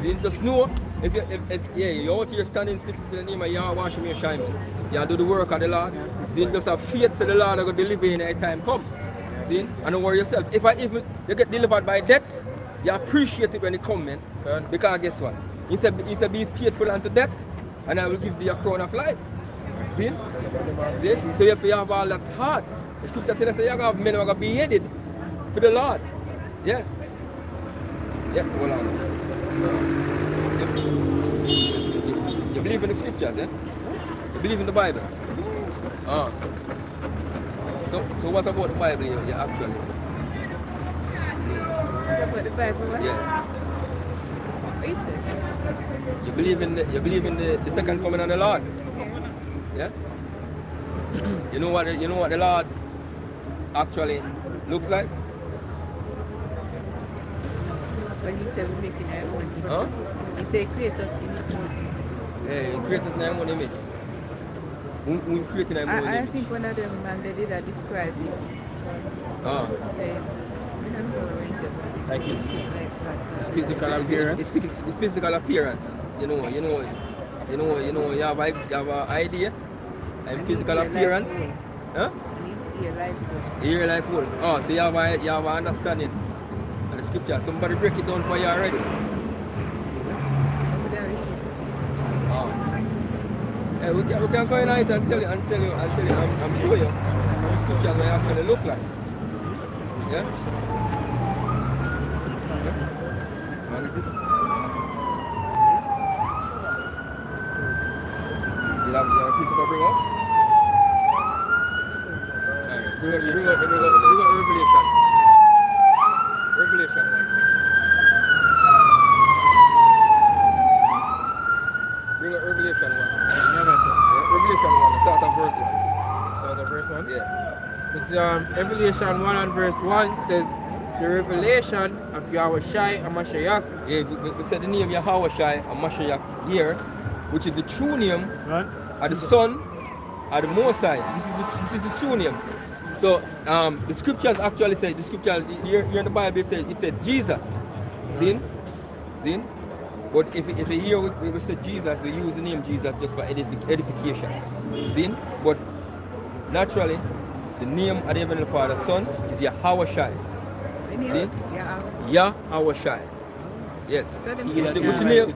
See? Just know, if you're out here standing stiff in the name of Yahawashi, me shine, man. You do the work of the Lord. See? Just have faith to the Lord that will deliver you in a time come. See? And don't worry yourself. If you get delivered by death, you appreciate it when it comes, man. Because guess what? He said be faithful unto death, and I will give thee a crown of life. See? See? So if you have all that heart, the scripture tells us that you have men who are going to be beheaded for the Lord. Yeah. Yeah, hold on. You believe in the scriptures, eh? You believe in the Bible? So what about the Bible you actually? About the Bible, what? Yeah. What is it? You believe in the second coming of the Lord? Yeah. Yeah? You know what the Lord actually looks like? When he said we're making our own image. Huh? He said create us in his own image. Yeah, he created us in our own image. We created our own I image. think one of them man they did describe it. Say, remember when he said Like his Physical appearance. It's physical appearance. You have an idea and physical appearance. Huh? And he's here like that. Ear like wool. Oh, so you have an understanding of the scripture. Somebody break it down for you already. Over there, Oh. Yeah, we can go in it and tell you. I'm sure you how the scriptures may actually look like. Yeah? You have a piece of bring up? Alright, bring up Revelation. Revelation 1. Bring up Revelation 1. Yeah, Revelation 1, start on verse 1. Start at verse 1. Yeah. This is Revelation 1 and verse 1 says, the revelation of Yahawashi and Mashiach. Yeah, we said the name Yahawashi and Mashiach here, which is the true name of the Son of the Most High. This is the true name. So the scriptures actually say, the scripture here in the Bible it says Jesus. See? But if here we say Jesus, we use the name Jesus just for edification. See? But naturally, the name of the Heavenly Father Son is Yahawashi. See? Yahawashi. Yes. Which name?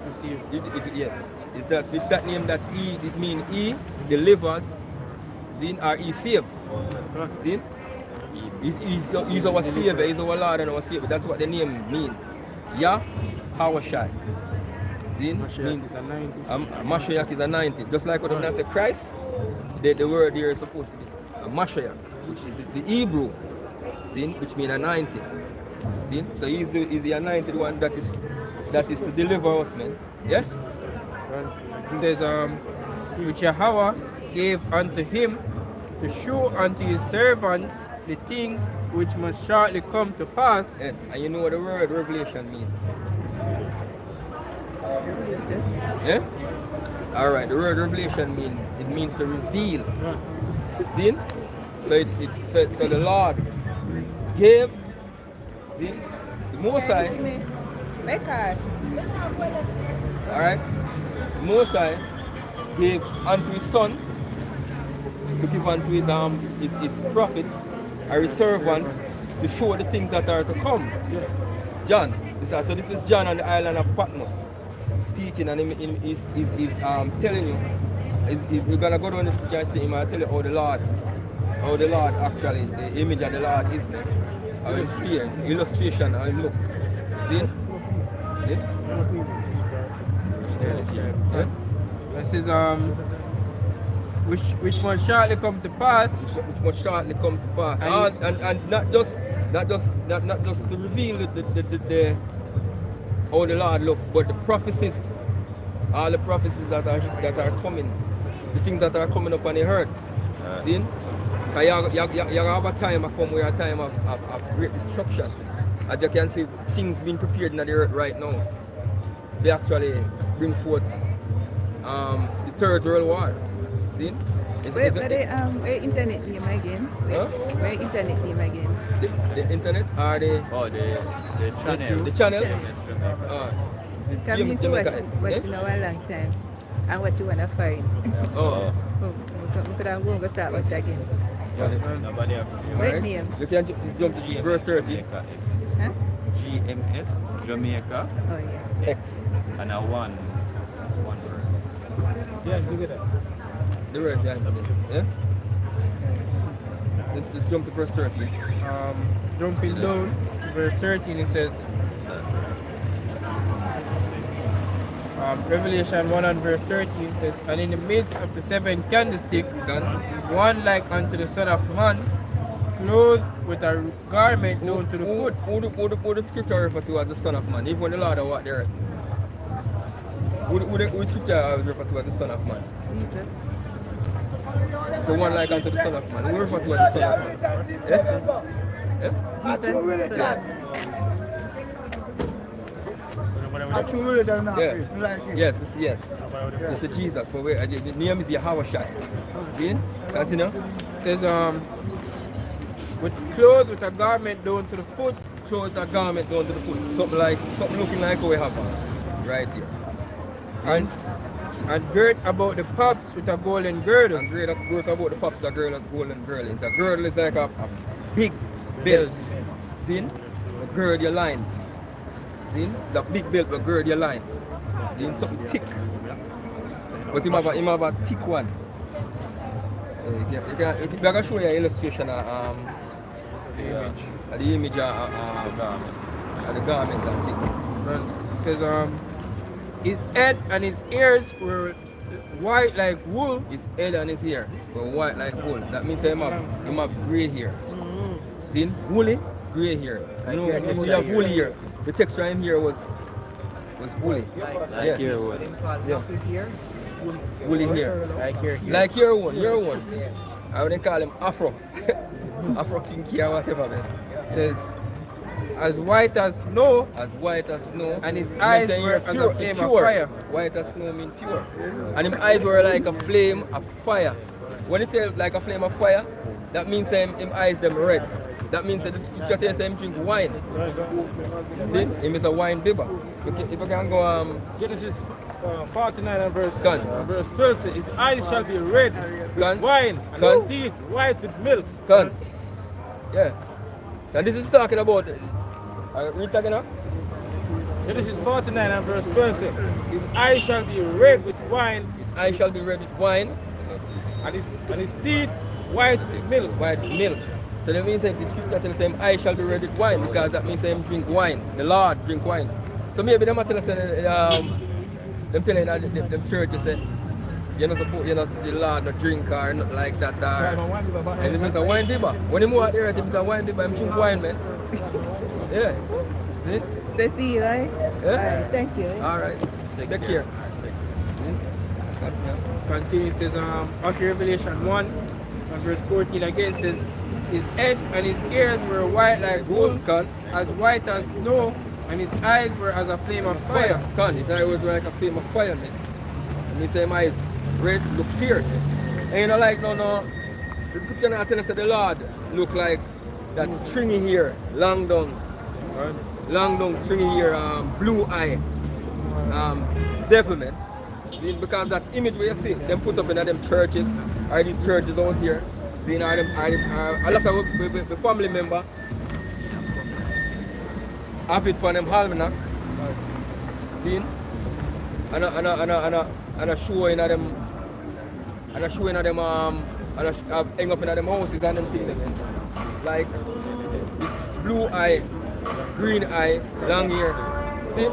Yes. Is that with that name that He it means He delivers, see, or He save. See? He's our Savior, He's our Lord and our Savior. That's what the name means. Yahawashi. See? Means Mashiach is anointed. Just like what the say Christ, the word here is supposed to be a Mashiach, which is the Hebrew, see? Which means anointed. See? So he's the anointed one that is to deliver us, man. Yes? It says, which Yahweh gave unto him to show unto his servants the things which must shortly come to pass. Yes, and you know what the word revelation means? Yeah? Alright, the word revelation means to reveal. See? So the Lord gave, see, the Most High. Alright? The Most High gave unto his Son to give unto his prophets or his servants to show the things that are to come. John. So this is John on the island of Patmos speaking, and he's telling you, we're gonna go down the scripture and see him and tell you how the Lord actually, the image of the Lord is, man. How him steer, illustration, how him look. See? Yeah? It says which must shortly come to pass. Which must shortly come to pass. And not just to reveal the how the Lord look, but the prophecies, all the prophecies that are coming, the things that are coming up on the earth. See? Because you have a time come where a time of great destruction. As you can see, things being prepared in the earth right now. They actually bring forth the Third World War. See? Where internet name again? Where internet name again? The internet or the channel. The channel? Come into watching our long time and what you wanna find. We could have go start watch again. Nobody have What name? You can just jump to verse 30. Huh? GMS, Jamaica, Oh yeah. X. and a one word. Yes, look at that. The word, yeah? Let's jump to verse 30. Jumping down to verse 13, it says, Revelation 1 and verse 13 says, and in the midst of the 7 candlesticks, one like unto the Son of Man, clothed with a garment down to the foot. Who the scripture refer to as the Son of Man? Even when the Lord what there. Who scripture is referred to as the Son of Man? Jesus. So one like unto the Son of Man. Who refer to as the Son of Man? Yeah? Yes, this is Jesus, but the name is Yahawashi. See? Continue. It says, with clothed with a garment down to the foot. Clothed with a garment down to the foot. Something looking like what we have right here. And girt about the paps with a golden girdle. And girt about the paps with a golden girdle. It's a girdle is like a big belt. See? Gird your lines. See? It's a big belt but gird your lines. See? Something thick. But him have a thick one. I'm going to show you an illustration of the image of the garment and thing. It says, his head and his ears were white like wool. His head and his hair were white like wool. That means him have grey hair. See? Woolly, grey hair. You know, you have woolly hair. The texture in here was woolly. Like your word. Woolly hair. Like your one. I wouldn't call him Afro. Afro kinky or whatever, man. It says, as white as snow. As white as snow. And his eyes were as a flame of fire. White as snow means pure. And his eyes were like a flame of fire. When it says like a flame of fire, that means him eyes them red. That means that the scripture tells him drink wine. See? Him is a wine bibber. If I can go Genesis 49 and verse 12 says, his eyes shall be red with wine, and his teeth white with milk. Yeah. And this is talking about, read again now. Genesis 49 and verse 12 says, his eyes shall be red with wine. His eyes shall be red with wine. And his teeth white with milk. White with milk. So that means that the scripture tells him, I shall be red with wine, because that means him drink wine. The Lord drink wine. So maybe them tell us them telling them churches say, you're not the Lord not drink or nothing like that. And it means a wine bibber. When you move out there, it means a wine bibber, I'm drink wine, man. Yeah. So see you, right? Yeah. Alright, thank you. Alright. Take care. Continue, it says, after Revelation 1 and verse 14 again says, his head and his ears were white like wool, as white as snow, and his eyes were as a flame of fire. His eyes was like a flame of fire, man. And he said my eyes red, look fierce. And you know, like, no. The scripture now tell us that the Lord look like that stringy hair, long down, stringy hair, blue eye, devil, man. Because that image where you see them put up in them churches, or these churches out here, you know, a lot of the family member have it on them almanac, see? And a show in them, and a show in them, and a hang up in them houses and them things, like this blue eye, green eye, long hair, see?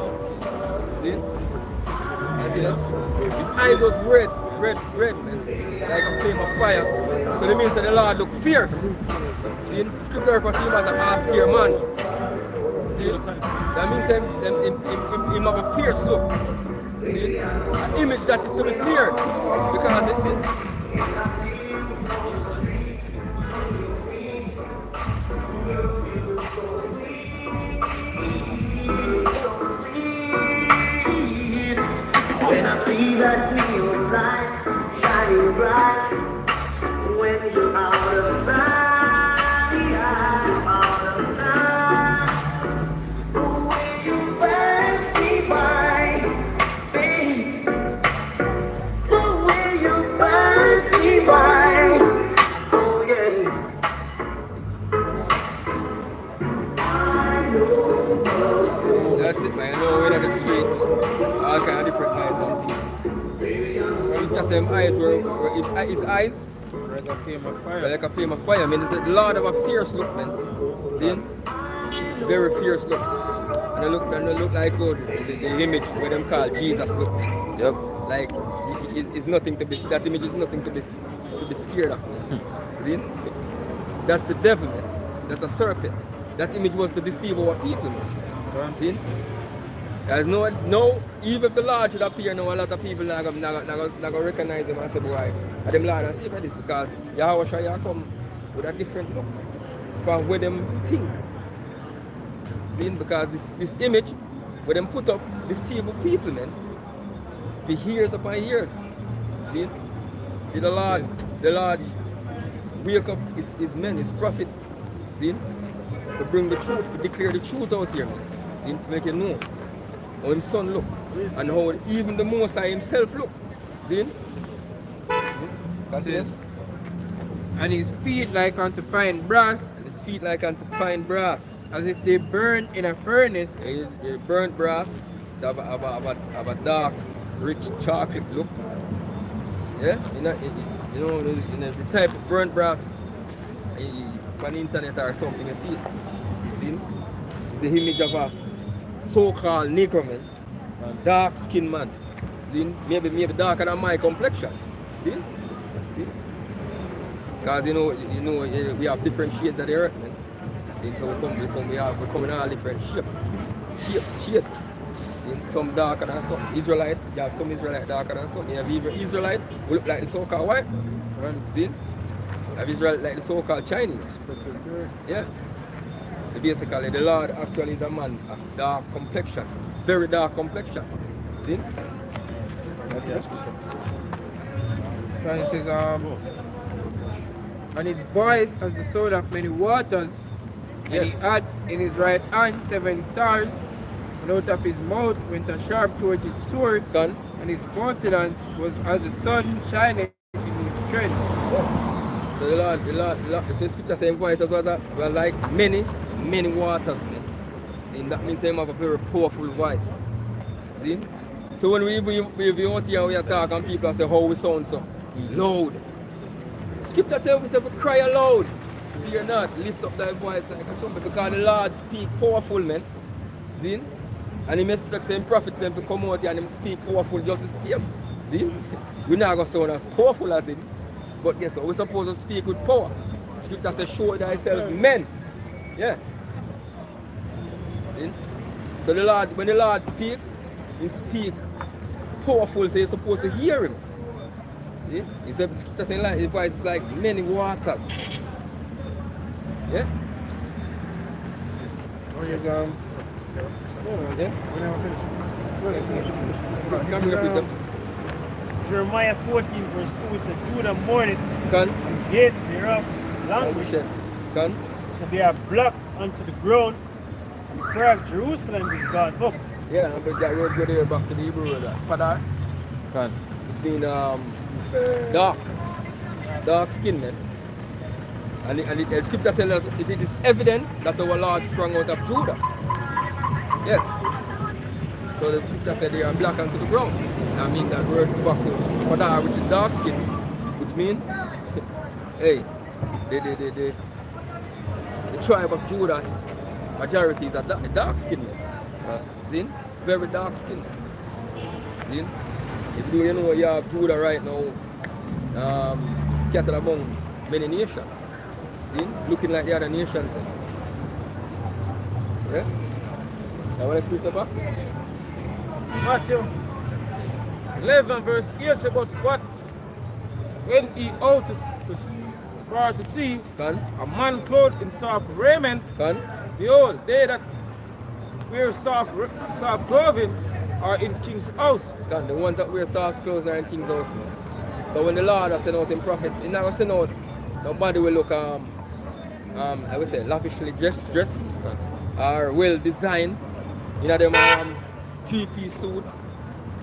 And his eyes was red, man, like a flame of fire. So that means that the Lord look fierce. The scripture refer to him as an austere man. See? That means him have a fierce look. See? An image that is to be feared. Because when I see that neon light shining bright, when you're out of sight, out of sight, the way you pass me by, babe, the way you pass me by, oh yeah. that's it, man. You know, we're on the street, all kind of different eyes and things. Just them eyes were his eyes Like a flame of were fire. like a flame of fire. I mean, it's the Lord of a fierce look, man. See? Very fierce look. And they look like the image where them call Jesus look, man. Yep. Like it's nothing to be, that image is nothing to be scared of, man. See? That's the devil, man. That's a serpent. That image was to deceive our people, man. See? There's no, even if the Lord should appear now, a lot of people not gonna recognize him and say, boy, I them Lord and see for this, because Yahawashi come with a different look from where them think. See? Because this image where them put up deceive people, man, for years upon years. See? See the Lord wake up his men, his prophet, see? To bring the truth, to declare the truth out here, man. See? To make you know how his son look, and how even the Most High himself look. See? Says, and his feet like unto fine brass, And his feet like unto fine brass. as if they burn in a furnace. A burnt brass, have a dark, rich chocolate look. Yeah? You know the type of burnt brass on the internet or something, you see it. See? It's the image of a so-called Negro man, dark skinned man. See? Maybe darker than my complexion. See? See? Because you know we have different shades of the earth, man. See? So we come in all different shades. See? Some darker than some. Israelite, you have some Israelite darker than some. You have even Israelite who look like the so-called white. See? You have Israelite like the so-called Chinese. Yeah. So basically the Lord actually is a man of dark complexion. Very dark complexion. See? That's it. And it says, and his voice as the sound of many waters, and he Yes. had in his right hand 7 stars, and out of his mouth went a sharp two-edged sword, Gun. and his countenance was as the sun shining in his strength. So the Lord, the scripture saying voice as well like many waters, man. See, that means him have a very powerful voice. See? So when we out here we are talking, people say how we sound so loud. Scripture tells us we cry aloud. Fear not, lift up thy voice like a trumpet, because the Lord speak powerful, man. See? And he expects him prophets them to come out here and him speak powerful just the same. See? We're not gonna sound as powerful as him. But guess what? We're supposed to speak with power. Scripture says, show thyself men. Yeah. See? So the Lord, when the Lord speak, he speak powerful, so you're supposed to hear him. See? He said, Scripture saying like his voice is like many waters. Yeah? Yeah? Come here, please. Jeremiah 14 verse 2, it says, "Do the morning Can? and gates thereof languish, Can? so they are blocked unto the ground, and the cry of Jerusalem is gone up." Yeah, but that road go there back to the Hebrew road. Padar. Can. It's been dark skin, man. And the scripture tells us it is evident that our Lord sprung out of Judah. Yes. So the scripture said they are black unto the ground. That means that word back to Padar, which is dark skin, which means hey, the tribe of Judah majority is a dark skin, man. See? Very dark skin. See? If you know you have Judah right now, scattered among many nations. See? Looking like the other nations. Then. Yeah? Now what explains about? Matthew 11 verse 8 says about what? When he out to see a man clothed in soft raiment, behold, they that wear soft clothing are in king's house. The ones that wear soft clothes are in king's house. Man. So when the Lord has sent out him prophets, he never sent out nobody will look I would say lavishly dressed or well designed. You know them 3-piece suit,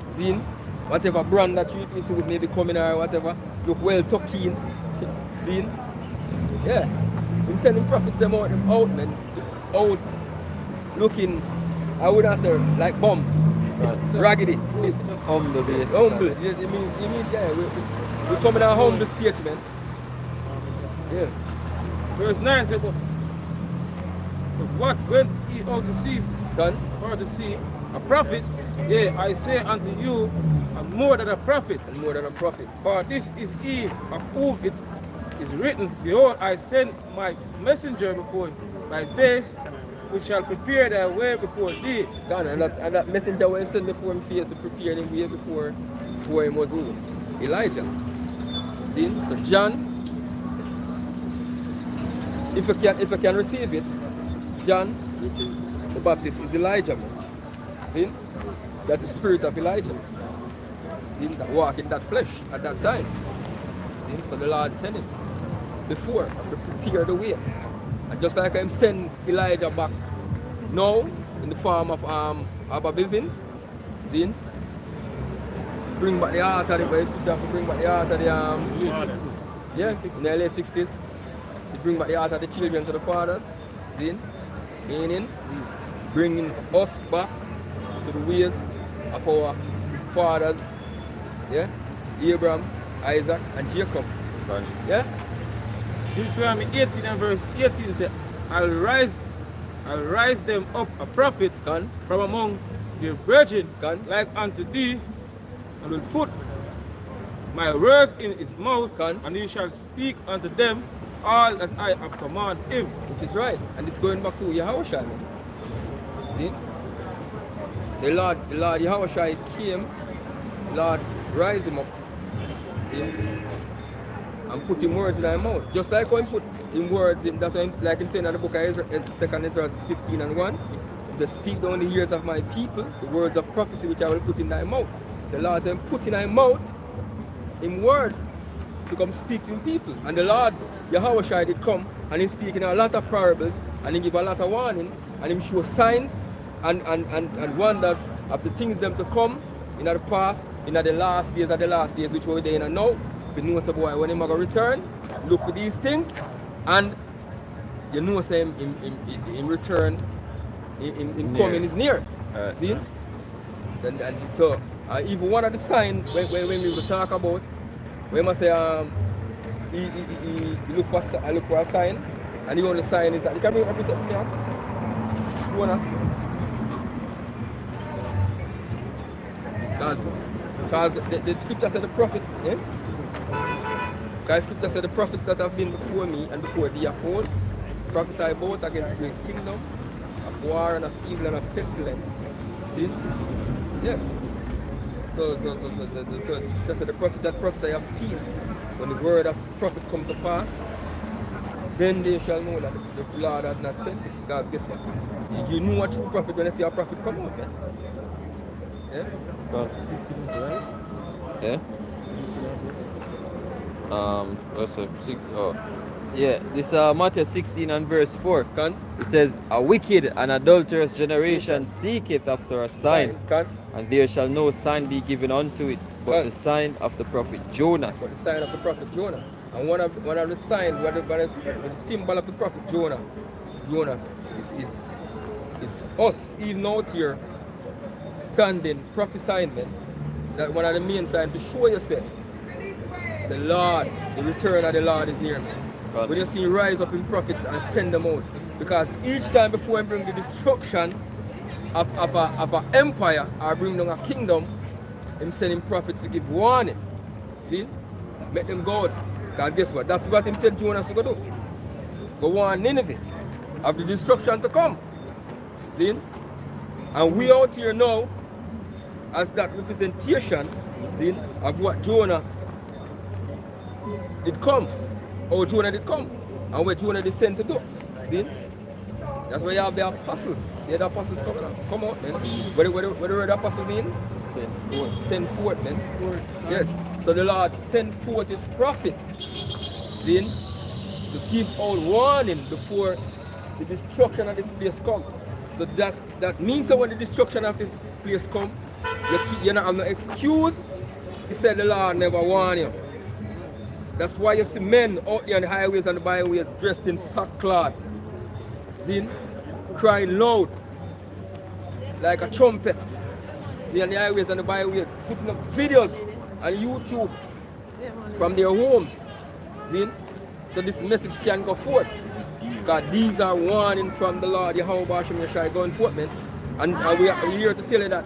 seen? Whatever brand that 3-piece suit may be coming or whatever, look well tucked in, seen? Yeah. Him sending prophets them out man, out looking, I wouldn't say like bums, raggedy. Humble base. Humble, yes, you mean yeah, we coming on humble stage, man. Yeah. Verse 9 says, but what when he ought to see or to see a prophet, yea, I say unto you, and more than a prophet. And more than a prophet. For this is he of whom it is written, behold, I send my messenger before thy face, which shall prepare thy way before thee. And that messenger was sent before him face to prepare him way before him was who? Elijah. See? So John, if you can receive it, John the Baptist is Elijah, man. See? That's the spirit of Elijah. See? That walk in that flesh at that time. See? So the Lord sent him before to prepare the way. And just like I'm sending Elijah back now in the form of Abba Bivens, see? Bring back the heart of the scripture, bring back the heart of the late 60s. Yeah, in the late 60s. To bring back the heart of the children to the fathers. See? Meaning, bringing us back to the ways of our fathers. Yeah? Abraham, Isaac, and Jacob. Yeah? Deuteronomy 18 and verse 18 says, I'll rise them up a prophet from among their brethren like unto thee, and will put my words in his mouth, and he shall speak unto them all that I have commanded him. Which is right. And it's going back to Yahawashi. See? The Lord Yahawashi came, Lord rise him up. See? And put him words in thy mouth. Just like when he put him words in, that's why like him saying in the book of Ezra, 2 Ezra 15 and 1. He says, speak down the ears of my people, the words of prophecy which I will put in thy mouth. The Lord said, put in thy mouth in words to come speak to people. And the Lord Yahawashi did come and he speak in a lot of parables and he give a lot of warning and he show signs and wonders of the things them to come in the past, in the last days which we're there now. If you know some boy when him going to return, look for these things and you know say in return in coming is near. See? So even one of the signs when we will talk about, we must say he look for a sign, and the only sign is that you can bring up yourself here. Because the scripture said the prophets, because scripture said the prophets that have been before me and before thee of old prophesy both against great kingdom, of war and of evil and of pestilence. See? Yeah. So just the prophet that prophesy of peace, when the word of prophet come to pass, then they shall know that the Lord had not sent it. God, guess what? You know a true prophet when you see a prophet come out, man. Yeah? God. 16, right? Yeah. Yeah, this Matthew 16 and verse 4. It says, a wicked and adulterous generation seeketh after a sign, and there shall no sign be given unto it, but the sign of the prophet Jonas. But the sign of the prophet Jonah. And one of the signs, the symbol of the prophet Jonas is us even out here standing, prophesying, man. That one of the main signs to show yourself. The Lord, the return of the Lord is near, man. When you see rise up in prophets and send them out. Because each time before I bring the destruction of an empire or bring down a kingdom, him sending prophets to give warning. See? Make them go out. Because guess what? That's what him said Jonah to go do. Go warn Nineveh of the destruction to come. See? And we out here now as that representation, see, of what Jonah did come. Or Jonah did come. And what Jonah did send to do. See? That's why you have the apostles. The apostles come out, man. What do the apostle mean? Send forth, man. Yes. So the Lord sent forth his prophets, see, to give out warning before the destruction of this place come. So that means that when the destruction of this place come, you don't have no excuse. He said the Lord never warned you. That's why you see men out there on the highways and the byways dressed in sackcloth, see, crying loud like a trumpet. See, on the highways and the byways, putting up videos on YouTube from their homes. See? So this message can go forth. Because these are warning from the Lord Yahawashi going forth, man. And we are here to tell you that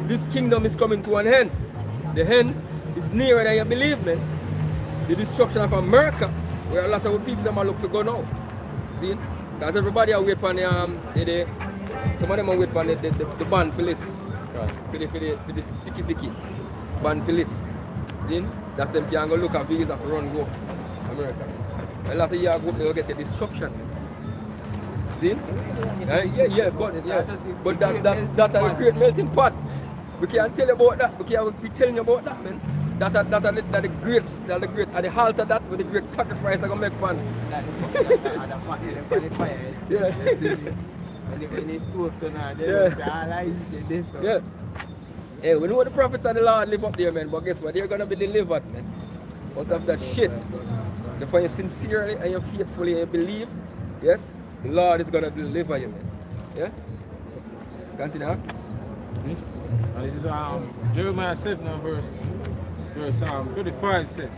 this kingdom is coming to an end. The end is nearer than you believe, man. The destruction of America, where a lot of people them are looking for go now. See? Because everybody are waiting on some of them are waiting on the ban for lift. For the sticky picky. Ban for lift. See? That's them can go look at visa for run go America. A lot of you go up there get a destruction. See? But that are a great melting pot. We can't tell you about that. We can't be telling you about that, man. That are the great at the halt of that with the great sacrifice I'm gonna make fun. Yeah. Hey, we know the prophets of the Lord live up there, man, but guess what? They're gonna be delivered, man. Out of that shit. So if you sincerely and you faithfully and you believe, yes, the Lord is gonna deliver you, man. Yeah? Continue. And this is Jeremiah 7 verse 35 said.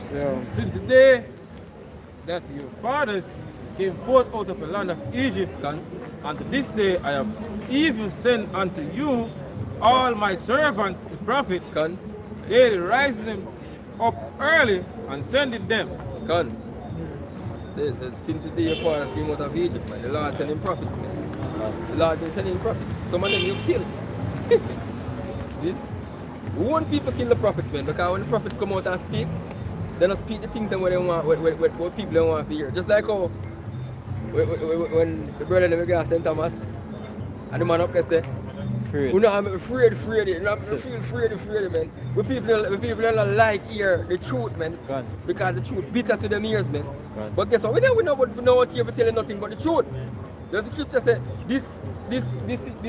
So since the day that your fathers came forth out of the land of Egypt, and to this day I have even sent unto you all my servants, the prophets, they rise them up early and sending them. Since the day your fathers came out of Egypt, man, the Lord sending prophets, man. The Lord been sending prophets. Some of them you kill. See? We want people kill the prophets, man, because when the prophets come out and speak, they don't speak the things that what they want, what people don't want to hear. Just like how when the brother never got St. Thomas and the man up there say, we're not afraid, you're not feel afraid, man. We people don't like hear the truth, man. Because the truth bitter to them ears, man. But guess what? We know what you're telling nothing but the truth. The scripture says, this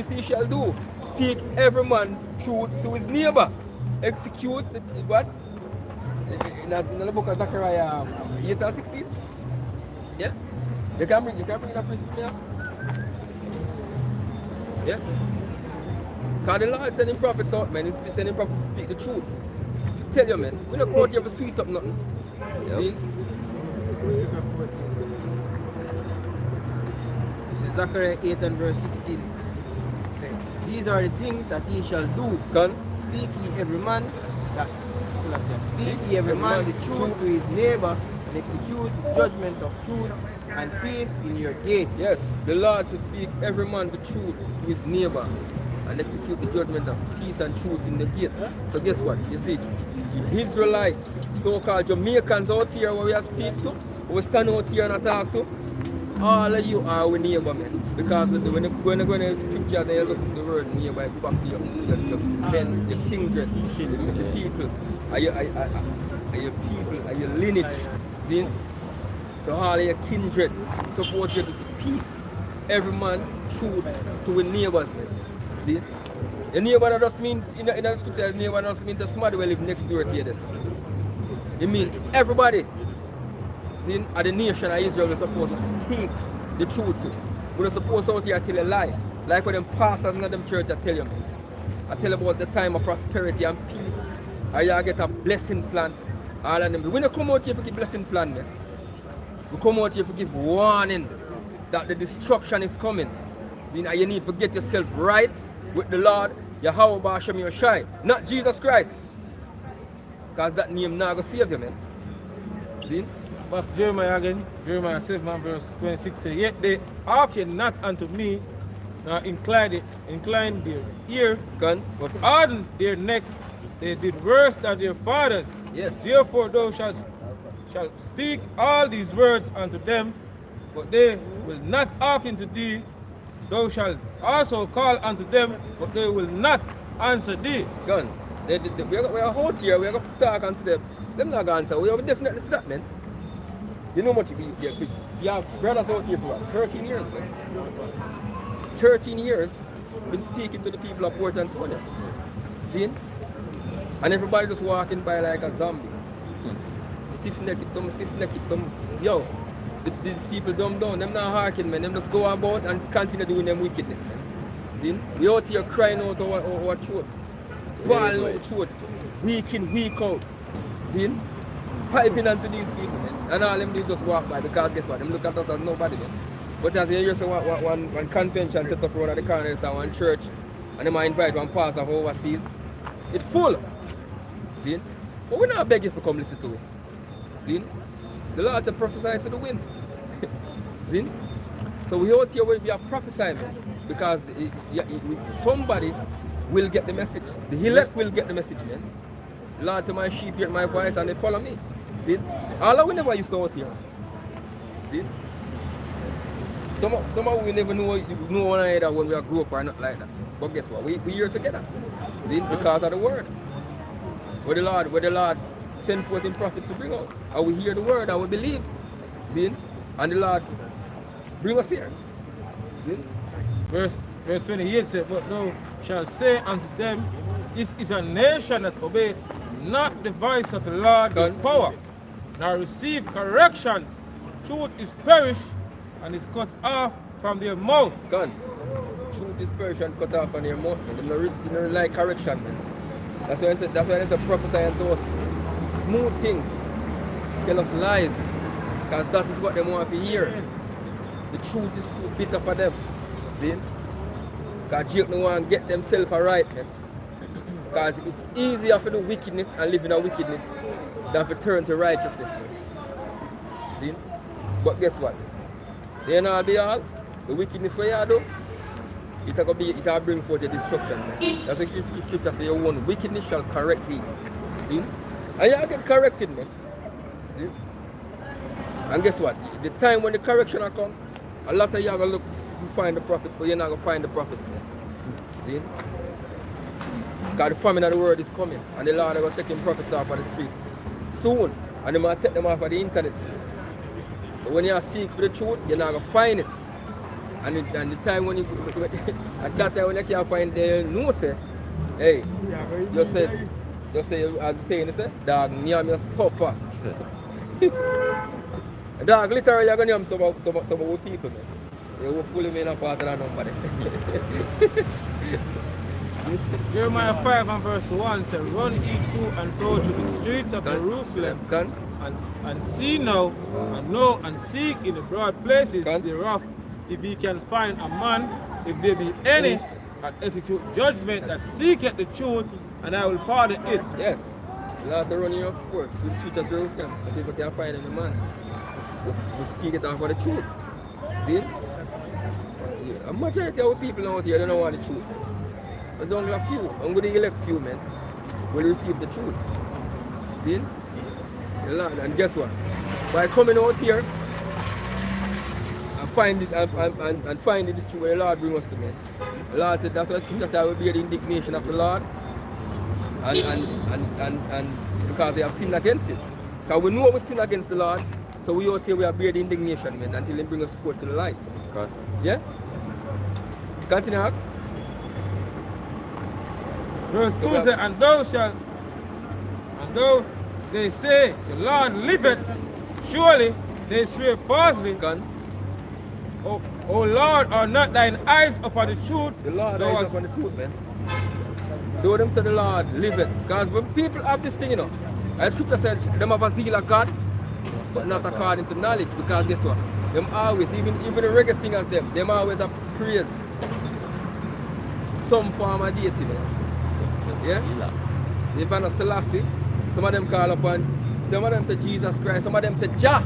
he shall do. Speak every man truth to his neighbor. Execute what? In the book of Zechariah 8 and 16. Yeah? You can bring that principle up. Yeah? Because the Lord sending prophets out, man. He's sending prophets to speak the truth. Tell you, man, we don't go out here to sweet up nothing. Yep. See? This is Zechariah 8 and verse 16. Say, these are the things that he shall do. Speak ye every man the truth to his neighbor, and execute the judgment of truth and peace in your gates. Yes, the Lord shall speak every man the truth to his neighbor and execute the judgment of peace and truth in the gate. So guess what? You see, the Israelites, so-called Jamaicans out here where we are speak to, we stand out here and talk to, all of you are our neighbor, man. Because when you go in the scriptures and you look at the word neighbor, you go back to your men, your kindred, the people, are your people, are your lineage. See? So all of your kindreds support you to speak every man truth to his neighbors, man. See? Your neighbor doesn't mean, in the scriptures, neighbor doesn't mean that somebody will live next door to you. It means everybody. See, at the nation of Israel, we're supposed to speak the truth to. We're not supposed to out here tell a lie. Like when them pastors in them church I tell you, man. I tell you about the time of prosperity and peace. Or you get a blessing plan. All of them. We don't come out here to give blessing plan, man. We come out here to give warning that the destruction is coming. See, now you need to get yourself right with the Lord Yahawashi, not Jesus Christ. Because that name not going to save you, man. See? But Jeremiah again, Jeremiah 7 verse 26 says, yet they hearken not unto me, nor incline their ear, but harden their neck. They did worse than their fathers. Yes. Therefore thou shalt speak all these words unto them, but they will not hearken to thee. Thou shalt also call unto them, but they will not answer thee. Gun. We are out here, we are going to talk unto them. Them not going to answer. We have definitely see that, man. You know much you have brothers out here for what? 13 years, man. 13 years been speaking to the people of Port Antonio. See? And everybody just walking by like a zombie. Stiff-necked, some yo. These people dumb down, them not harking, man. Them just go about and continue doing them wickedness, man. See? We out here crying out our throat. Balling out throat. Week in, week out. See? Piping onto these people, man. And all them they just walk by because guess what? Them look at us as nobody, man. But as you hear say one convention set up around the corner and one church and they might invite one pastor from overseas, it's full. See? But we're not begging for come listen to it. See? The Lord said prophesy to the wind. See? So we out here we are prophesying, man, because somebody will get the message. The elect will get the message, man. The Lord said my sheep hear my voice and they follow me. See? All we never used to out here. See? Some of we never know one another when we grew up or not like that. But guess what? We here together. See? Because of the word. Where the Lord send forth in prophets to bring out. And we hear the word and we believe. See? And the Lord bring us here. See? Verse 28 says, but thou shalt say unto them, this is a nation that obey not the voice of the Lord with power, nor receive correction. Truth is perished and is cut off from their mouth. Gun. Truth is perished and cut off from their mouth. And they don't like correction, man. That's why it's a prophesying to us smooth things. Tell us lies. Because that is what they want to hear. The truth is too bitter for them. See? Because Jake no want to get themselves right, man. Because it's easier for the wickedness and live in a wickedness than to turn to righteousness, man. See? But guess what? They not be all. The wickedness for you do, it'll bring forth your destruction, man. That's why scripture says your own wickedness shall correct thee. See? And you get corrected, man. See? And guess what? The time when the correction will come, a lot of you are going to look to find the prophets, but you're not going to find the prophets, man. See? Because the famine of the world is coming, and the Lord is going to take them prophets off of the street soon, and they might take them off of the internet soon. So when you seek for the truth, you're not going to find it. And the time when at that time when you can't find the no say, hey, just say, as you say, you say, dog, near me supper. Dog, literally, you're going to name some of the people, man. You will pull him in a part of that number. Jeremiah 5 and verse 1 says, run ye to and fro through the streets of Jerusalem, and see now, and know and seek in the broad places thereof, if ye can find a man, if there be any, and execute judgment that seeketh the truth, and I will pardon it. Yes. You have to run your forth to the streets of Jerusalem and see if you can find any man. We seek it out for the truth. See? A majority of people out here don't want the truth. There's only a few. I'm going to elect few, man, will receive the truth. See? And guess what? By coming out here and find it and finding this truth where the Lord bring us to, man. The Lord said that's why scripture says I will bear the indignation of the Lord. And because they have sinned against him. Because we know we sin against the Lord, so we out here we are bear the indignation, man, until he bring us forth to the light. God. Yeah? Continue on. Verse 2 says, and though they say the Lord liveth, surely they swear falsely. O Lord, are not thine eyes upon the truth? The Lord eyes upon the truth, man. Though them say the Lord liveth. Because when people have this thing, you know, as scripture said, them have a zeal of God, but not according to knowledge. Because guess what? Them always, even the reggae singers, them always have praise some form of deity, man. Yeah? They ban a Selassie. Some of them call upon, some of them say Jesus Christ, some of them say Jah,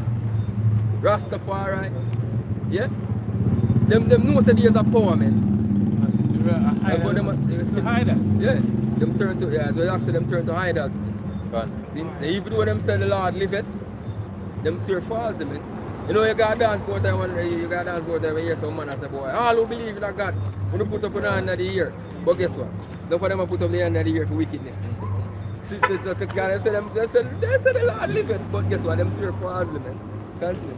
Rastafari. Yeah? Them know say there's a power, man. Yeah, them turn to, yeah, so actually them turn to hiders, man. Even though them say the Lord live it, them serve false, man. You know, you gotta dance more time when you hear some man and say, boy, all who believe in a God, when you put up on the end of the year. But guess what? None of them put up the end of the year for wickedness. Because God, they say the Lord live it, but guess what? Them serve false, man. Continue.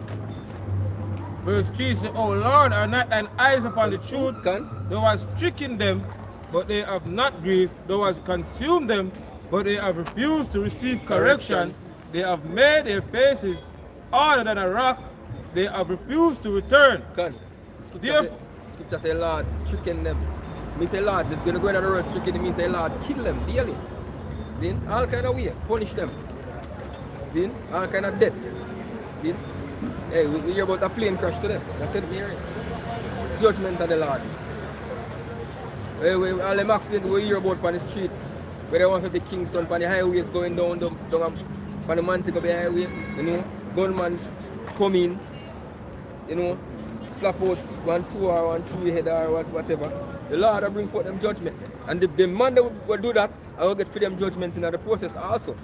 Verse 3 says, O Lord, are not thine eyes upon the truth? Thou hast stricken them, but they have not grieved. Thou hast consumed them, but they have refused to receive correction. They have made their faces harder than a rock. They have refused to return. Scripture say, Lord, stricken them. Me say, Lord, this is going to go in the road, stricken them. Me say, Lord, kill them daily. See? All kind of way, punish them. See? All kind of death. See? Hey, we hear about a plane crash today. That's it, we hear it. Judgment of the Lord. All them accidents we hear about on the streets, where they want to be Kingston, on the highways going down on the Montego Bay Highway, you know, gunman come in, you know, slap out 1, 2 or 1, 3 head or whatever. The Lord will bring forth them judgment. And the man that will do that, I will get for them judgment in the process also.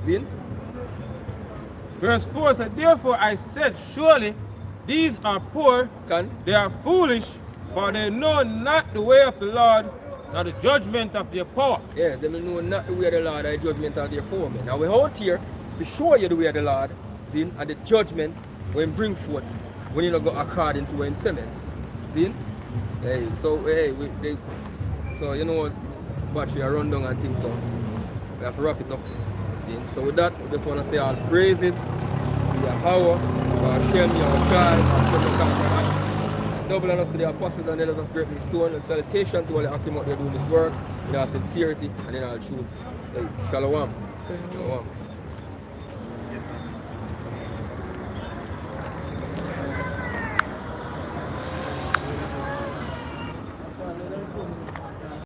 See? Verse 4 said, Therefore I said, surely these are poor, they are foolish, for they know not the way of the Lord, nor the judgment of their power. Yeah, they know not the way of the Lord, or the judgment of their power, man. Now we're out here to show you the way of the Lord, see, and the judgment when bring forth, when you don't go according to him, see? Hey, so so you know, battery a run down and things, so we have to wrap it up. See? So with that, we just want to say all praises to Yahweh, to Hashem, Yahweh, double honors to the apostles and elders of Great Stone, and salutation to all the Akim out there doing this work, in our sincerity and in our truth. Hey, Shalom. Shalom.